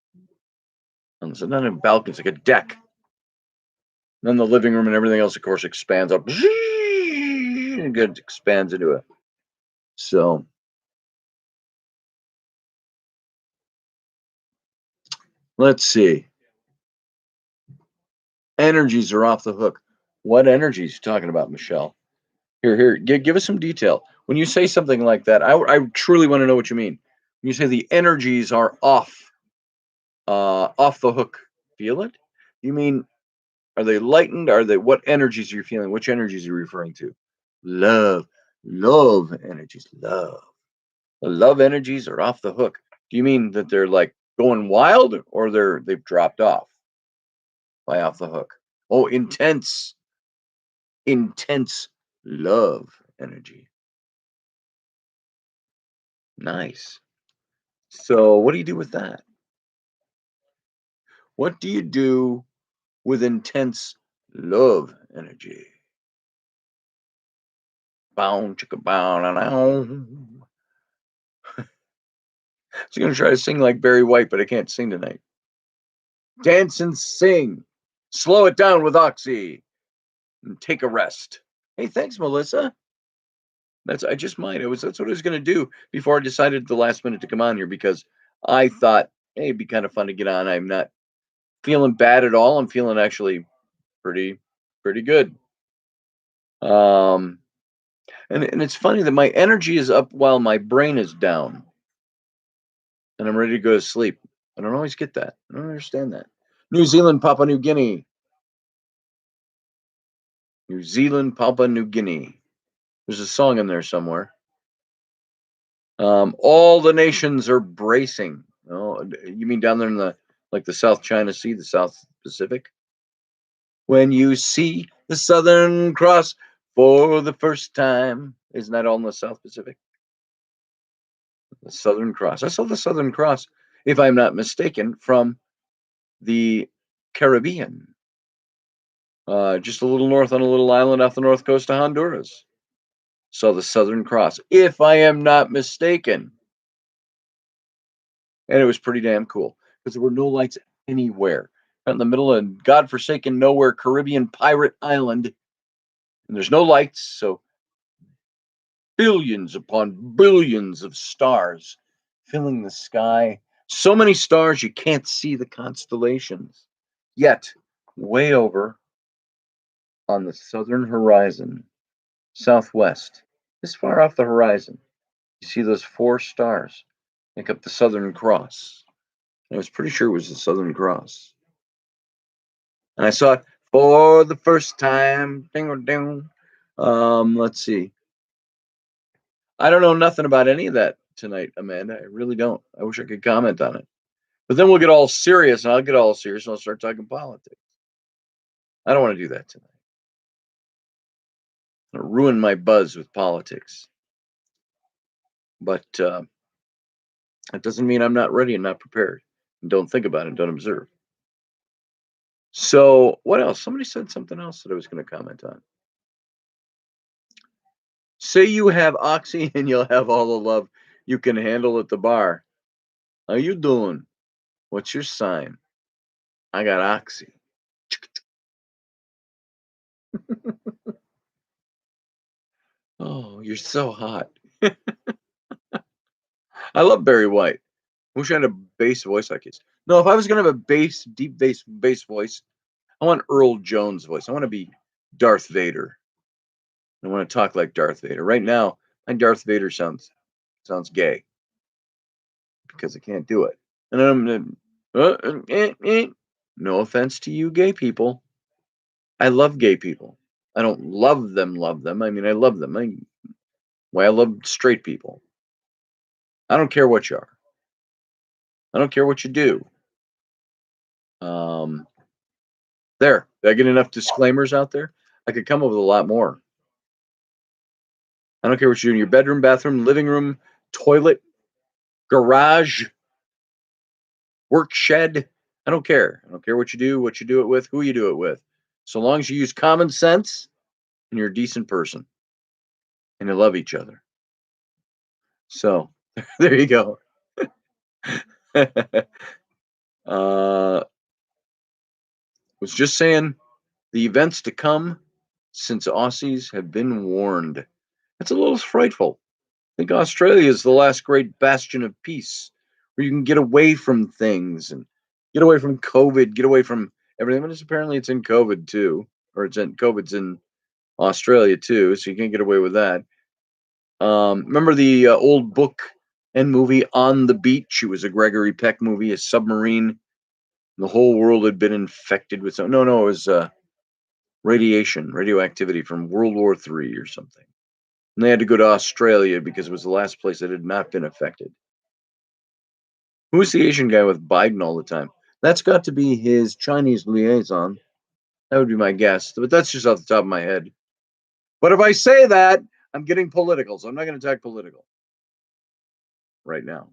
And so not a balcony, it's like a deck. And then the living room and everything else, of course, expands up. And it expands into it. So let's see. Energies are off the hook. What energies are you talking about, Michelle? Here, give us some detail. When you say something like that, I truly want to know what you mean. When you say the energies are off the hook, feel it? You mean, are they lightened? Are they, what energies are you feeling? Which energies are you referring to? Love energies, love. The love energies are off the hook. Do you mean that they're like going wild, or they've dropped off by off the hook? Oh, intense love energy. Nice. So what do you do with that? What do you do with intense love energy? Bow, chicka, bow, na, na. I was going to try to sing like Barry White, but I can't sing tonight. Dance and sing. Slow it down with Oxy. And take a rest. Hey, thanks, Melissa. I just might. That's what I was going to do before I decided at the last minute to come on here, because I thought, hey, it'd be kind of fun to get on. I'm not feeling bad at all. I'm feeling actually pretty good. And it's funny that my energy is up while my brain is down, and I'm ready to go to sleep. I don't always get that. I don't understand that. New Zealand, Papua New Guinea. New Zealand, Papua New Guinea. There's a song in there somewhere. All the nations are bracing. Oh, you mean down there in the South China Sea, the South Pacific? When you see the Southern Cross for the first time, isn't that all in the South Pacific? The Southern Cross. I saw the Southern Cross, if I'm not mistaken, from the Caribbean, just a little north on a little island off the north coast of Honduras. Saw the Southern Cross, if I am not mistaken. And it was pretty damn cool because there were no lights anywhere. Out in the middle of godforsaken nowhere Caribbean pirate island, and there's no lights, so billions upon billions of stars filling the sky. So many stars you can't see the constellations. Yet, way over on the southern horizon, southwest, this far off the horizon, you see those 4 stars make up the Southern Cross. And I was pretty sure it was the Southern Cross. And I saw it for the first time. Ding or ding. Let's see. I don't know nothing about any of that tonight, Amanda. I really don't. I wish I could comment on it. But then we'll get all serious, and I'll get all serious, and I'll start talking politics. I don't want to do that tonight. I'll ruin my buzz with politics. But that doesn't mean I'm not ready and not prepared. And don't think about it, and don't observe. So what else? Somebody said something else that I was going to comment on. Say you have Oxy and you'll have all the love you can handle at the bar. How you doing? What's your sign? I got oxy. Oh, you're so hot. I love Barry White. Wish I had a bass voice like his. No, if I was gonna have a deep bass voice, I want Earl Jones voice. I want to be Darth Vader. I want to talk like Darth Vader. Right now, my Darth Vader sounds gay because I can't do it. And no offense to you gay people. I love gay people. I don't love them, love them. I mean, I love them. Why I love straight people. I don't care what you are. I don't care what you do. Um, there. Did I get enough disclaimers out there? I could come up with a lot more. I don't care what you do in your bedroom, bathroom, living room, toilet, garage, work shed. I don't care. I don't care what you do it with, who you do it with. So long as you use common sense and you're a decent person and you love each other. So there you go. Was just saying the events to come since Aussies have been warned. It's a little frightful. I think Australia is the last great bastion of peace where you can get away from things and get away from COVID, get away from everything. But apparently it's in COVID too, or COVID's in Australia too, so you can't get away with that. Remember the old book and movie On the Beach? It was a Gregory Peck movie, a submarine. The whole world had been infected with some. No, it was radioactivity from World War III or something. And they had to go to Australia because it was the last place that had not been affected. Who's the Asian guy with Biden all the time? That's got to be his Chinese liaison. That would be my guess, but that's just off the top of my head. But if I say that, I'm getting political, so I'm not going to talk political right now.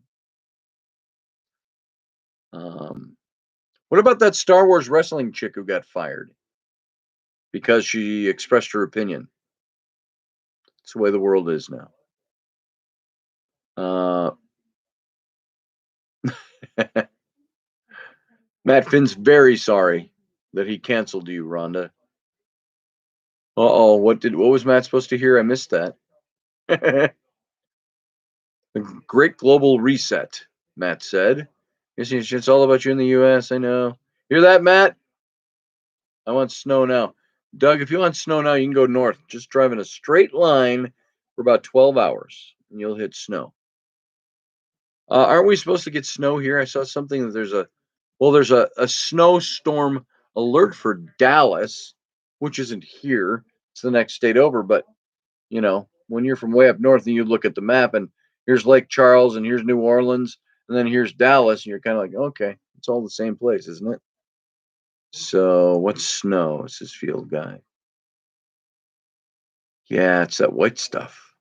What about that Star Wars wrestling chick who got fired because she expressed her opinion? It's the way the world is now. Matt Finn's very sorry that he canceled you, Rhonda. Uh-oh, what was Matt supposed to hear? I missed that. A great global reset, Matt said. It's all about you in the US, I know. Hear that, Matt? I want snow now. Doug, if you want snow now, you can go north. Just drive in a straight line for about 12 hours and you'll hit snow. Aren't we supposed to get snow here? I saw something that there's a snowstorm alert for Dallas, which isn't here. It's the next state over. But, when you're from way up north and you look at the map and here's Lake Charles and here's New Orleans and then here's Dallas, and you're kind of like, okay, it's all the same place, isn't it? So what's snow? It's this field guy. Yeah, it's that white stuff.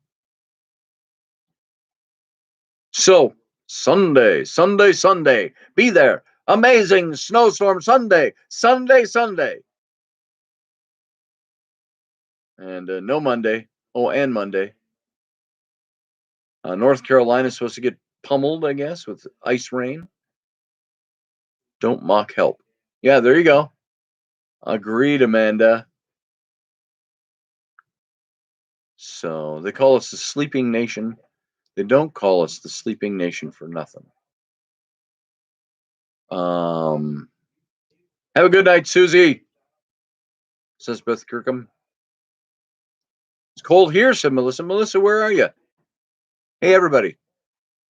So Sunday, be there. Amazing snowstorm Sunday. And no Monday. Oh, and Monday. North Carolina is supposed to get pummeled, I guess, with ice rain. Don't mock help. Yeah, there you go. Agreed, Amanda. So they call us the sleeping nation. They don't call us the sleeping nation for nothing. Have a good night, Susie, says Beth Kirkham. It's cold here, said Melissa. Melissa, where are you? Hey, everybody.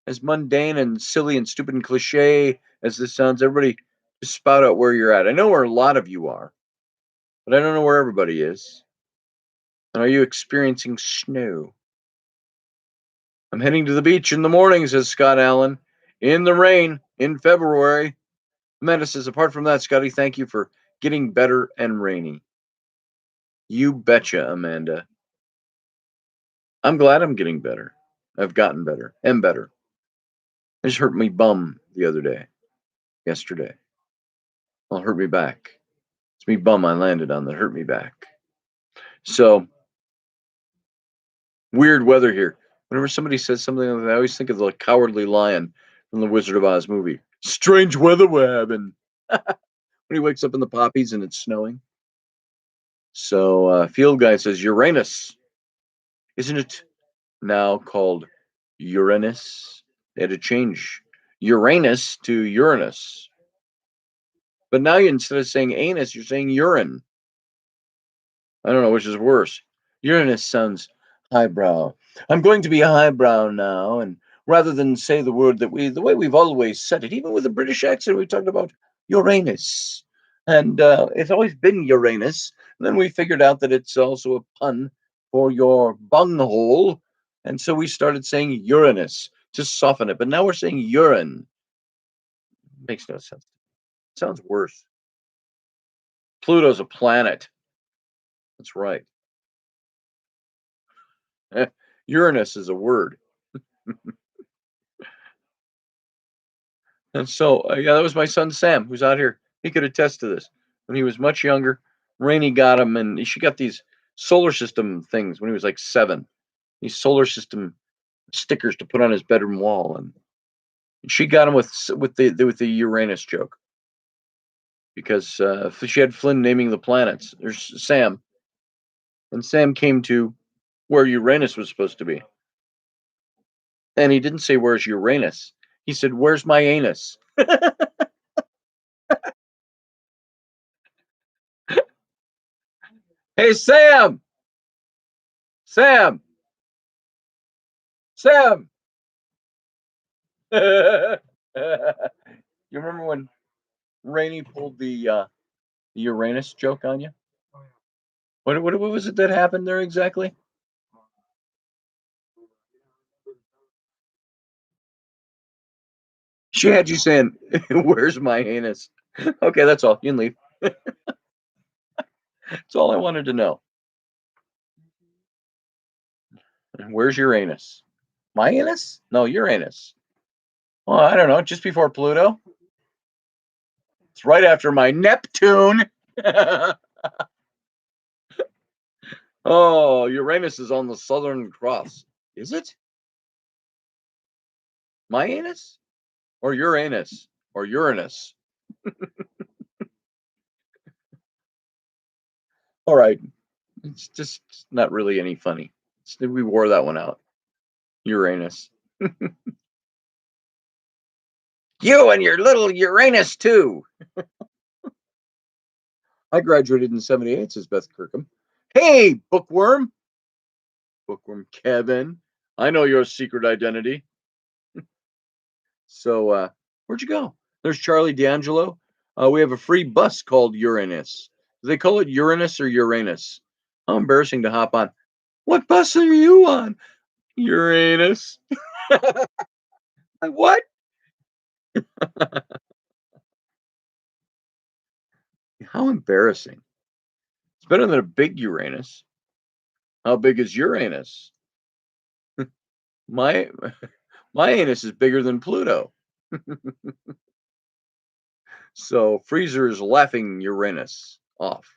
As mundane and silly and stupid and cliche as this sounds, everybody just spout out where you're at. I know where a lot of you are, but I don't know where everybody is. And are you experiencing snow? I'm heading to the beach in the morning, says Scott Allen. In the rain in February. Amanda says, apart from that, Scotty, thank you for getting better and rainy. You betcha, Amanda. I'm glad I'm getting better. I've gotten better. Am better. I just hurt my bum the other day. Yesterday. Well, it hurt me back. It's me bum I landed on that hurt me back. So, weird weather here. Whenever somebody says something like that, I always think of the Cowardly Lion. from the Wizard of Oz movie. Strange weather we're having. When he wakes up in the poppies and it's snowing. So Field Guy says Uranus, isn't it now called Uranus? They had to change Uranus to Uranus. But now instead of saying anus, you're saying urine. I don't know which is worse. Uranus sounds highbrow. I'm going to be highbrow now, and rather than say the word the way we've always said it, even with a British accent, we talked about Uranus, and it's always been Uranus. And then we figured out that it's also a pun for your bunghole, and so we started saying Uranus to soften it. But now we're saying urine. Makes no sense. Sounds worse. Pluto's a planet. That's right. Uranus is a word. And so, yeah, that was my son Sam, who's out here. He could attest to this. When he was much younger, Rainey got him, and she got these solar system things when he was like 7. These solar system stickers to put on his bedroom wall, and she got him with the Uranus joke because she had Flynn naming the planets. There's Sam, and Sam came to where Uranus was supposed to be, and he didn't say where's Uranus. He said, "Where's my anus?" Hey, Sam! Sam! Sam! You remember when Rainey pulled the Uranus joke on you? What was it that happened there exactly? She had you saying, "Where's my anus?" Okay, that's all. You can leave. That's all I wanted to know. Where's your anus? My anus? No, Uranus. Well, I don't know. Just before Pluto. It's right after my Neptune. Oh, Uranus is on the Southern Cross. Is it? My anus? Or Uranus? Or Uranus? All right. It's just not really any funny. We wore that one out. Uranus. You and your little Uranus, too. I graduated in 78, says Beth Kirkham. Hey, bookworm. Bookworm Kevin. I know your secret identity. So, where'd you go? There's Charlie D'Angelo. We have a free bus called Uranus. Do they call it Uranus or Uranus? How embarrassing to hop on. What bus are you on? Uranus. What? How embarrassing. It's better than a big Uranus. How big is Uranus? My my anus is bigger than Pluto. So Freezer is laughing Uranus off.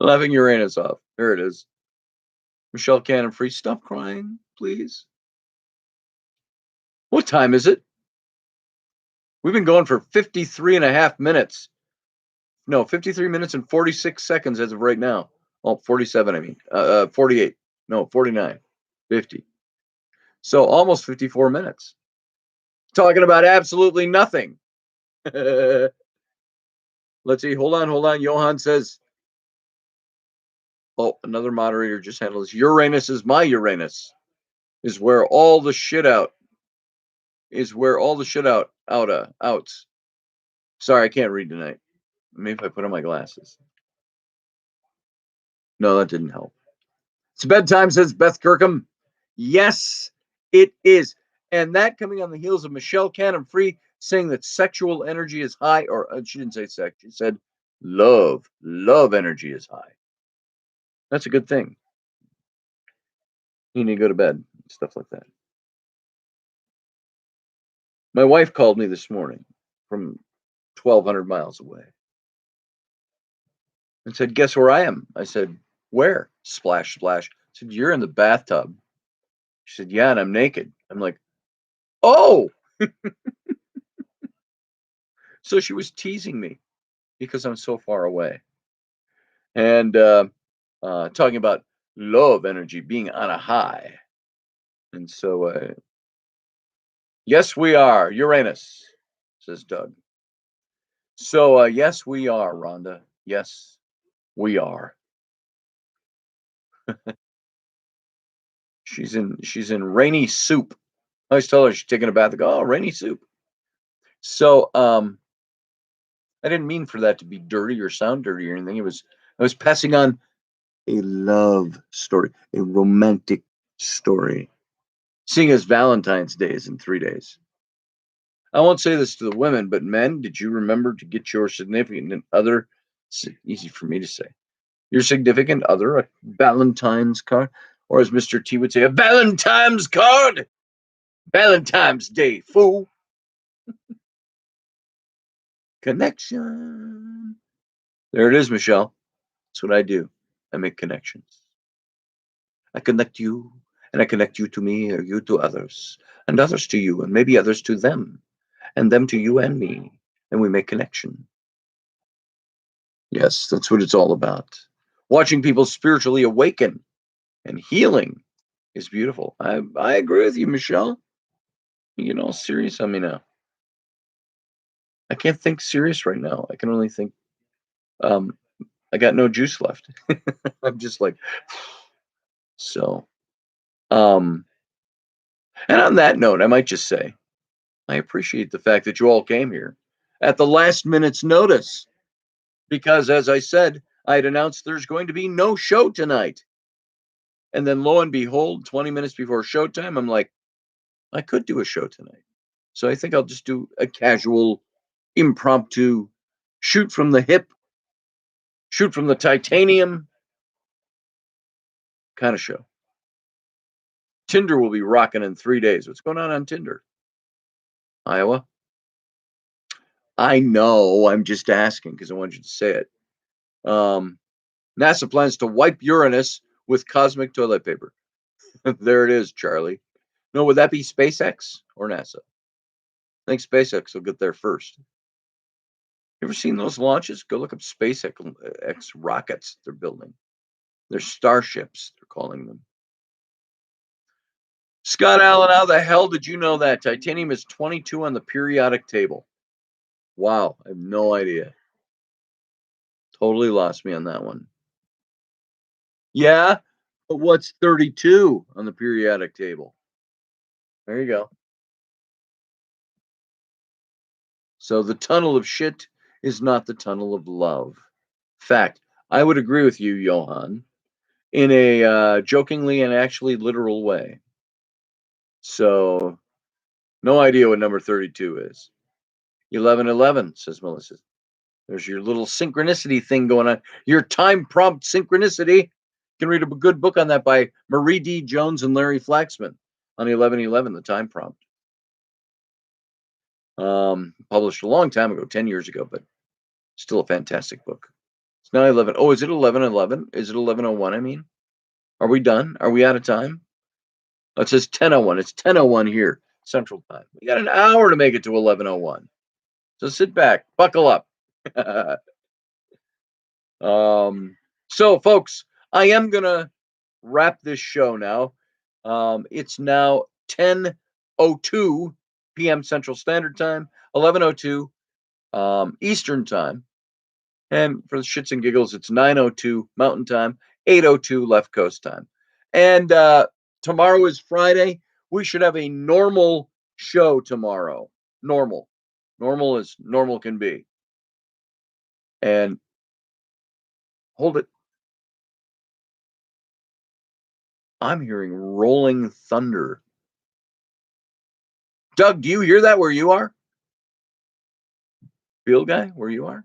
Laughing Uranus off. There it is. Michelle Cannon Free, stop crying, please. What time is it? We've been going for 53 and a half minutes. No, 53 minutes and 46 seconds as of right now. Oh, 47, I mean. 48. No, 49. 50. So almost 54 minutes. Talking about absolutely nothing. Let's see. Hold on. Johan says, oh, another moderator just handled this. Uranus is my Uranus. Is where all the shit out. Outs. Sorry, I can't read tonight. Maybe if I put on my glasses. No, that didn't help. It's bedtime, says Beth Kirkham. Yes, it is. And that coming on the heels of Michelle Cannon Free saying that sexual energy is high, or she didn't say sex, she said love energy is high. That's a good thing. You need to go to bed, stuff like that. My wife called me this morning from 1,200 miles away and said, guess where I am? I said, where? Splash, splash. I said, you're in the bathtub. She said, yeah, and I'm naked. I'm like, oh, so she was teasing me because I'm so far away. And talking about love energy being on a high. And so, yes, we are. Uranus, says Doug. So, yes, we are, Rhonda. Yes, we are. She's in rainy soup. I always tell her she's taking a bath. I go, oh, rainy soup. So, I didn't mean for that to be dirty or sound dirty or anything. I was passing on a love story, a romantic story. Seeing as Valentine's Day is in 3 days. I won't say this to the women, but men, did you remember to get your significant other, easy for me to say, your significant other a Valentine's card? Or as Mr. T would say, a Valentine's card? Valentine's Day, fool. Connection. There it is, Michelle. That's what I do. I make connections. I connect you, and I connect you to me, or you to others, and others to you, and maybe others to them, and them to you and me, and we make connection. Yes, that's what it's all about. Watching people spiritually awaken and healing is beautiful. I agree with you, Michelle. You know, serious. I mean, I can't think serious right now. I can only think. Um, I got no juice left. I'm just like, so. Um, and on that note, I might just say, I appreciate the fact that you all came here at the last minute's notice, because as I said, I had announced there's going to be no show tonight. And then lo and behold, 20 minutes before showtime, I'm like, I could do a show tonight. So I think I'll just do a casual, impromptu, shoot from the hip, shoot from the titanium kind of show. Tinder will be rocking in 3 days. What's going on Tinder? Iowa? I know. I'm just asking because I want you to say it. NASA plans to wipe Uranus with cosmic toilet paper. There it is, Charlie. No, would that be SpaceX or NASA? I think SpaceX will get there first. You ever seen those launches? Go look up SpaceX rockets they're building. They're starships, they're calling them. Scott Allen, how the hell did you know that? Titanium is 22 on the periodic table. Wow, I have no idea. Totally lost me on that one. Yeah, but what's 32 on the periodic table? There you go. So the tunnel of shit is not the tunnel of love. Fact, I would agree with you, Johan, in a jokingly and actually literal way. So, no idea what number 32 is. 1111, says Melissa. There's your little synchronicity thing going on. Your time prompt synchronicity. You can read a good book on that by Marie D. Jones and Larry Flaxman on 1111, the time prompt. Published a long time ago, 10 years ago, but still a fantastic book. It's now 11. Oh, is it 11:11? Is it 11:01? I mean, are we done? Are we out of time? Oh, it says 10:01. It's 10:01 here, Central Time. We got an hour to make it to 11:01. So sit back, buckle up. So, folks, I am gonna wrap this show now. It's now 10:02 p.m. Central Standard Time, 11:02 Eastern Time. And for the shits and giggles, it's 9:02 Mountain Time, 8:02 Left Coast Time. And tomorrow is Friday. We should have a normal show tomorrow. Normal. Normal as normal can be. And hold it. I'm hearing rolling thunder. Doug, do you hear that where you are? Field guy, where you are?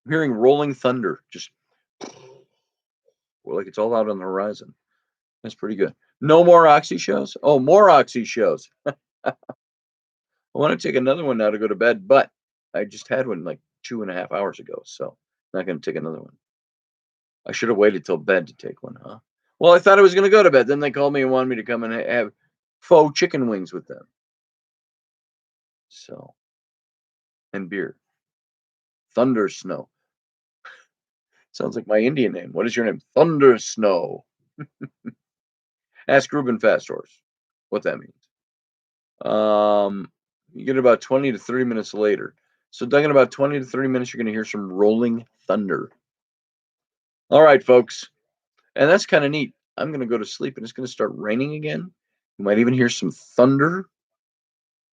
I'm hearing rolling thunder. Just like it's all out on the horizon. That's pretty good. No more Oxy shows? Oh, more Oxy shows. I want to take another one now to go to bed, but I just had one like 2.5 hours ago, so I'm not going to take another one. I should have waited till bed to take one, huh? Well, I thought I was going to go to bed. Then they called me and wanted me to come and have faux chicken wings with them. So, and beer. Thunder Snow. Sounds like my Indian name. What is your name? Thunder Snow. Ask Ruben Fast Horse what that means. You get about 20 to 30 minutes later. So, Doug, in about 20 to 30 minutes, you're going to hear some rolling thunder. All right, folks. And that's kind of neat. I'm going to go to sleep and it's going to start raining again. You might even hear some thunder.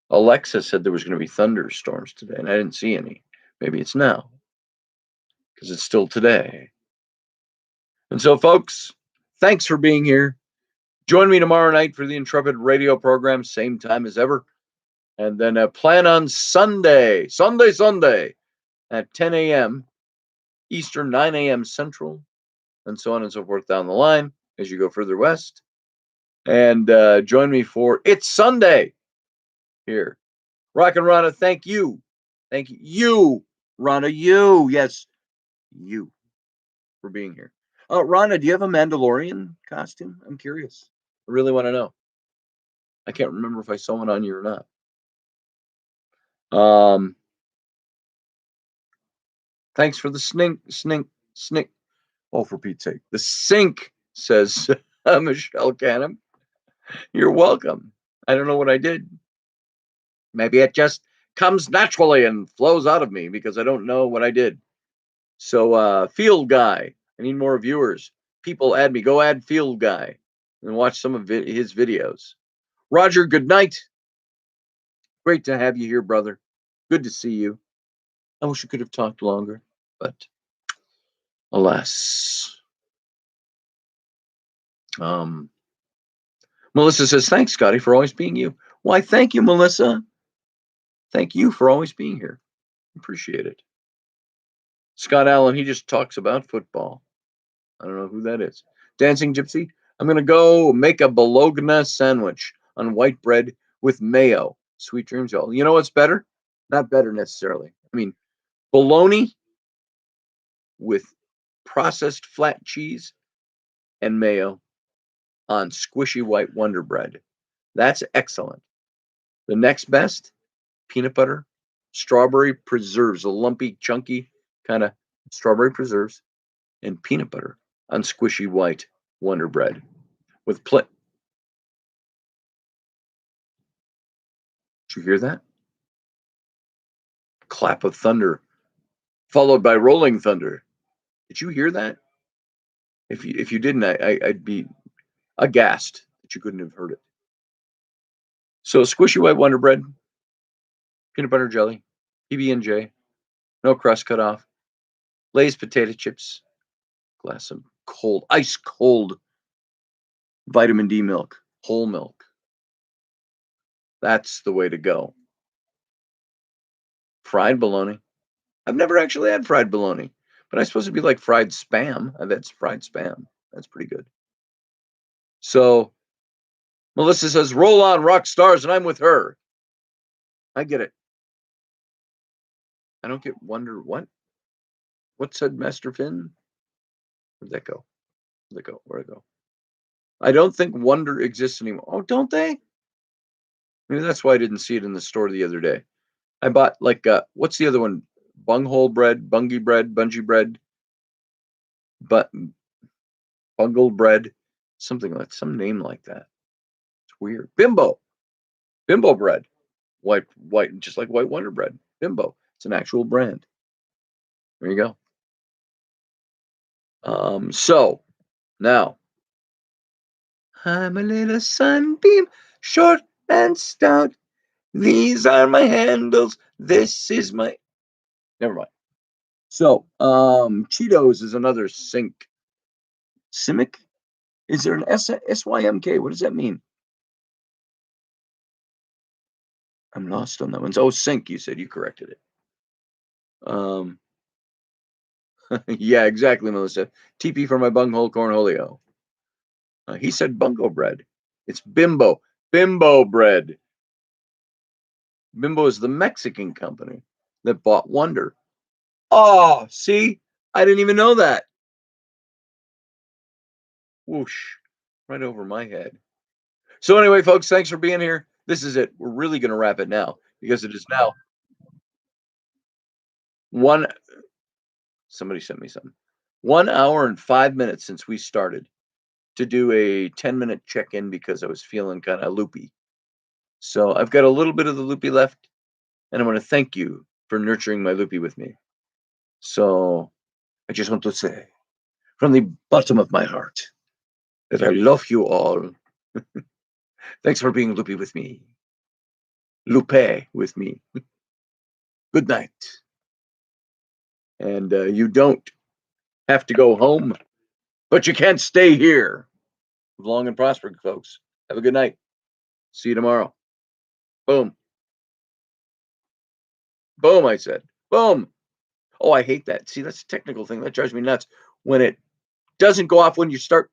Alexa said there was going to be thunderstorms today, and I didn't see any. Maybe it's now because it's still today. And so, folks, thanks for being here. Join me tomorrow night for the Intrepid radio program, same time as ever. And then plan on Sunday at 10 a.m. Eastern, 9 a.m. Central, and so on and so forth down the line as you go further west. And join me for It's Sunday here. Rock and Rana, thank you. Thank you, Rana, yes, you, for being here. Rana, do you have a Mandalorian costume? I'm curious. I really want to know. I can't remember if I saw one on you or not. Thanks for the snink. Oh, for Pete's sake. The sink, says Michelle Canham. You're welcome. I don't know what I did. Maybe it just comes naturally and flows out of me because I don't know what I did. So, Field Guy, I need more viewers. People add me. Go add Field Guy and watch some of his videos. Roger, good night. Great to have you here, brother. Good to see you. I wish we could have talked longer, but alas. Melissa says, thanks, Scotty, for always being you. Why, thank you, Melissa. Thank you for always being here. Appreciate it. Scott Allen, he just talks about football. I don't know who that is. Dancing Gypsy, I'm going to go make a bologna sandwich on white bread with mayo. Sweet dreams, y'all. You know what's better? Not better necessarily. I mean, bologna with processed flat cheese and mayo on squishy white Wonder Bread. That's excellent. The next best, peanut butter, strawberry preserves, a lumpy, chunky kind of strawberry preserves, and peanut butter on squishy white Wonder Bread with Did you hear that? Clap of thunder, followed by rolling thunder. Did you hear that? If you didn't, I'd be aghast that you couldn't have heard it. So squishy white Wonder Bread, peanut butter jelly, PB&J, no crust cut off, Lay's potato chips, glass of cold, ice cold vitamin D milk, whole milk. That's the way to go. Fried bologna. I've never actually had fried bologna, but I suppose it'd be like fried spam. That's fried spam. That's pretty good. So Melissa says, roll on, rock stars, and I'm with her. I get it. I don't get wonder what? What said Master Finn? Where'd that go? Where'd it go? I don't think wonder exists anymore. Oh, don't they? Maybe that's why I didn't see it in the store the other day. I bought like what's the other one? Bunghole bread, bungee bread, but bungle bread, something like some name like that. It's weird. Bimbo bread, white, just like white Wonder Bread. Bimbo. It's an actual brand. There you go. So now I'm a little sunbeam, short and stout. These are my handles. This is my. Never mind. So, Cheetos is another sink. Simic? Is there an SYMK? What does that mean? I'm lost on that one. Oh, sink, you said. You corrected it. Yeah, exactly, Melissa. TP for my bunghole cornholio. He said bungo bread. It's Bimbo. Bimbo bread. Bimbo is the Mexican company that bought Wonder. Oh, see? I didn't even know that. Whoosh. Right over my head. So anyway, folks, thanks for being here. This is it. We're really going to wrap it now because it is now one. Somebody sent me something. 1 hour and 5 minutes since we started to do a 10-minute check-in because I was feeling kind of loopy. So I've got a little bit of the loopy left, and I want to thank you for nurturing my loopy with me. So I just want to say from the bottom of my heart that I love you all. Thanks for being loopy with me. Lupe with me. Good night. And you don't have to go home, but you can't stay here. Long and prosper, folks. Have a good night. See you tomorrow. Boom. Boom, I said. Boom. Oh, I hate that. See, that's a technical thing. That drives me nuts. When it doesn't go off when you start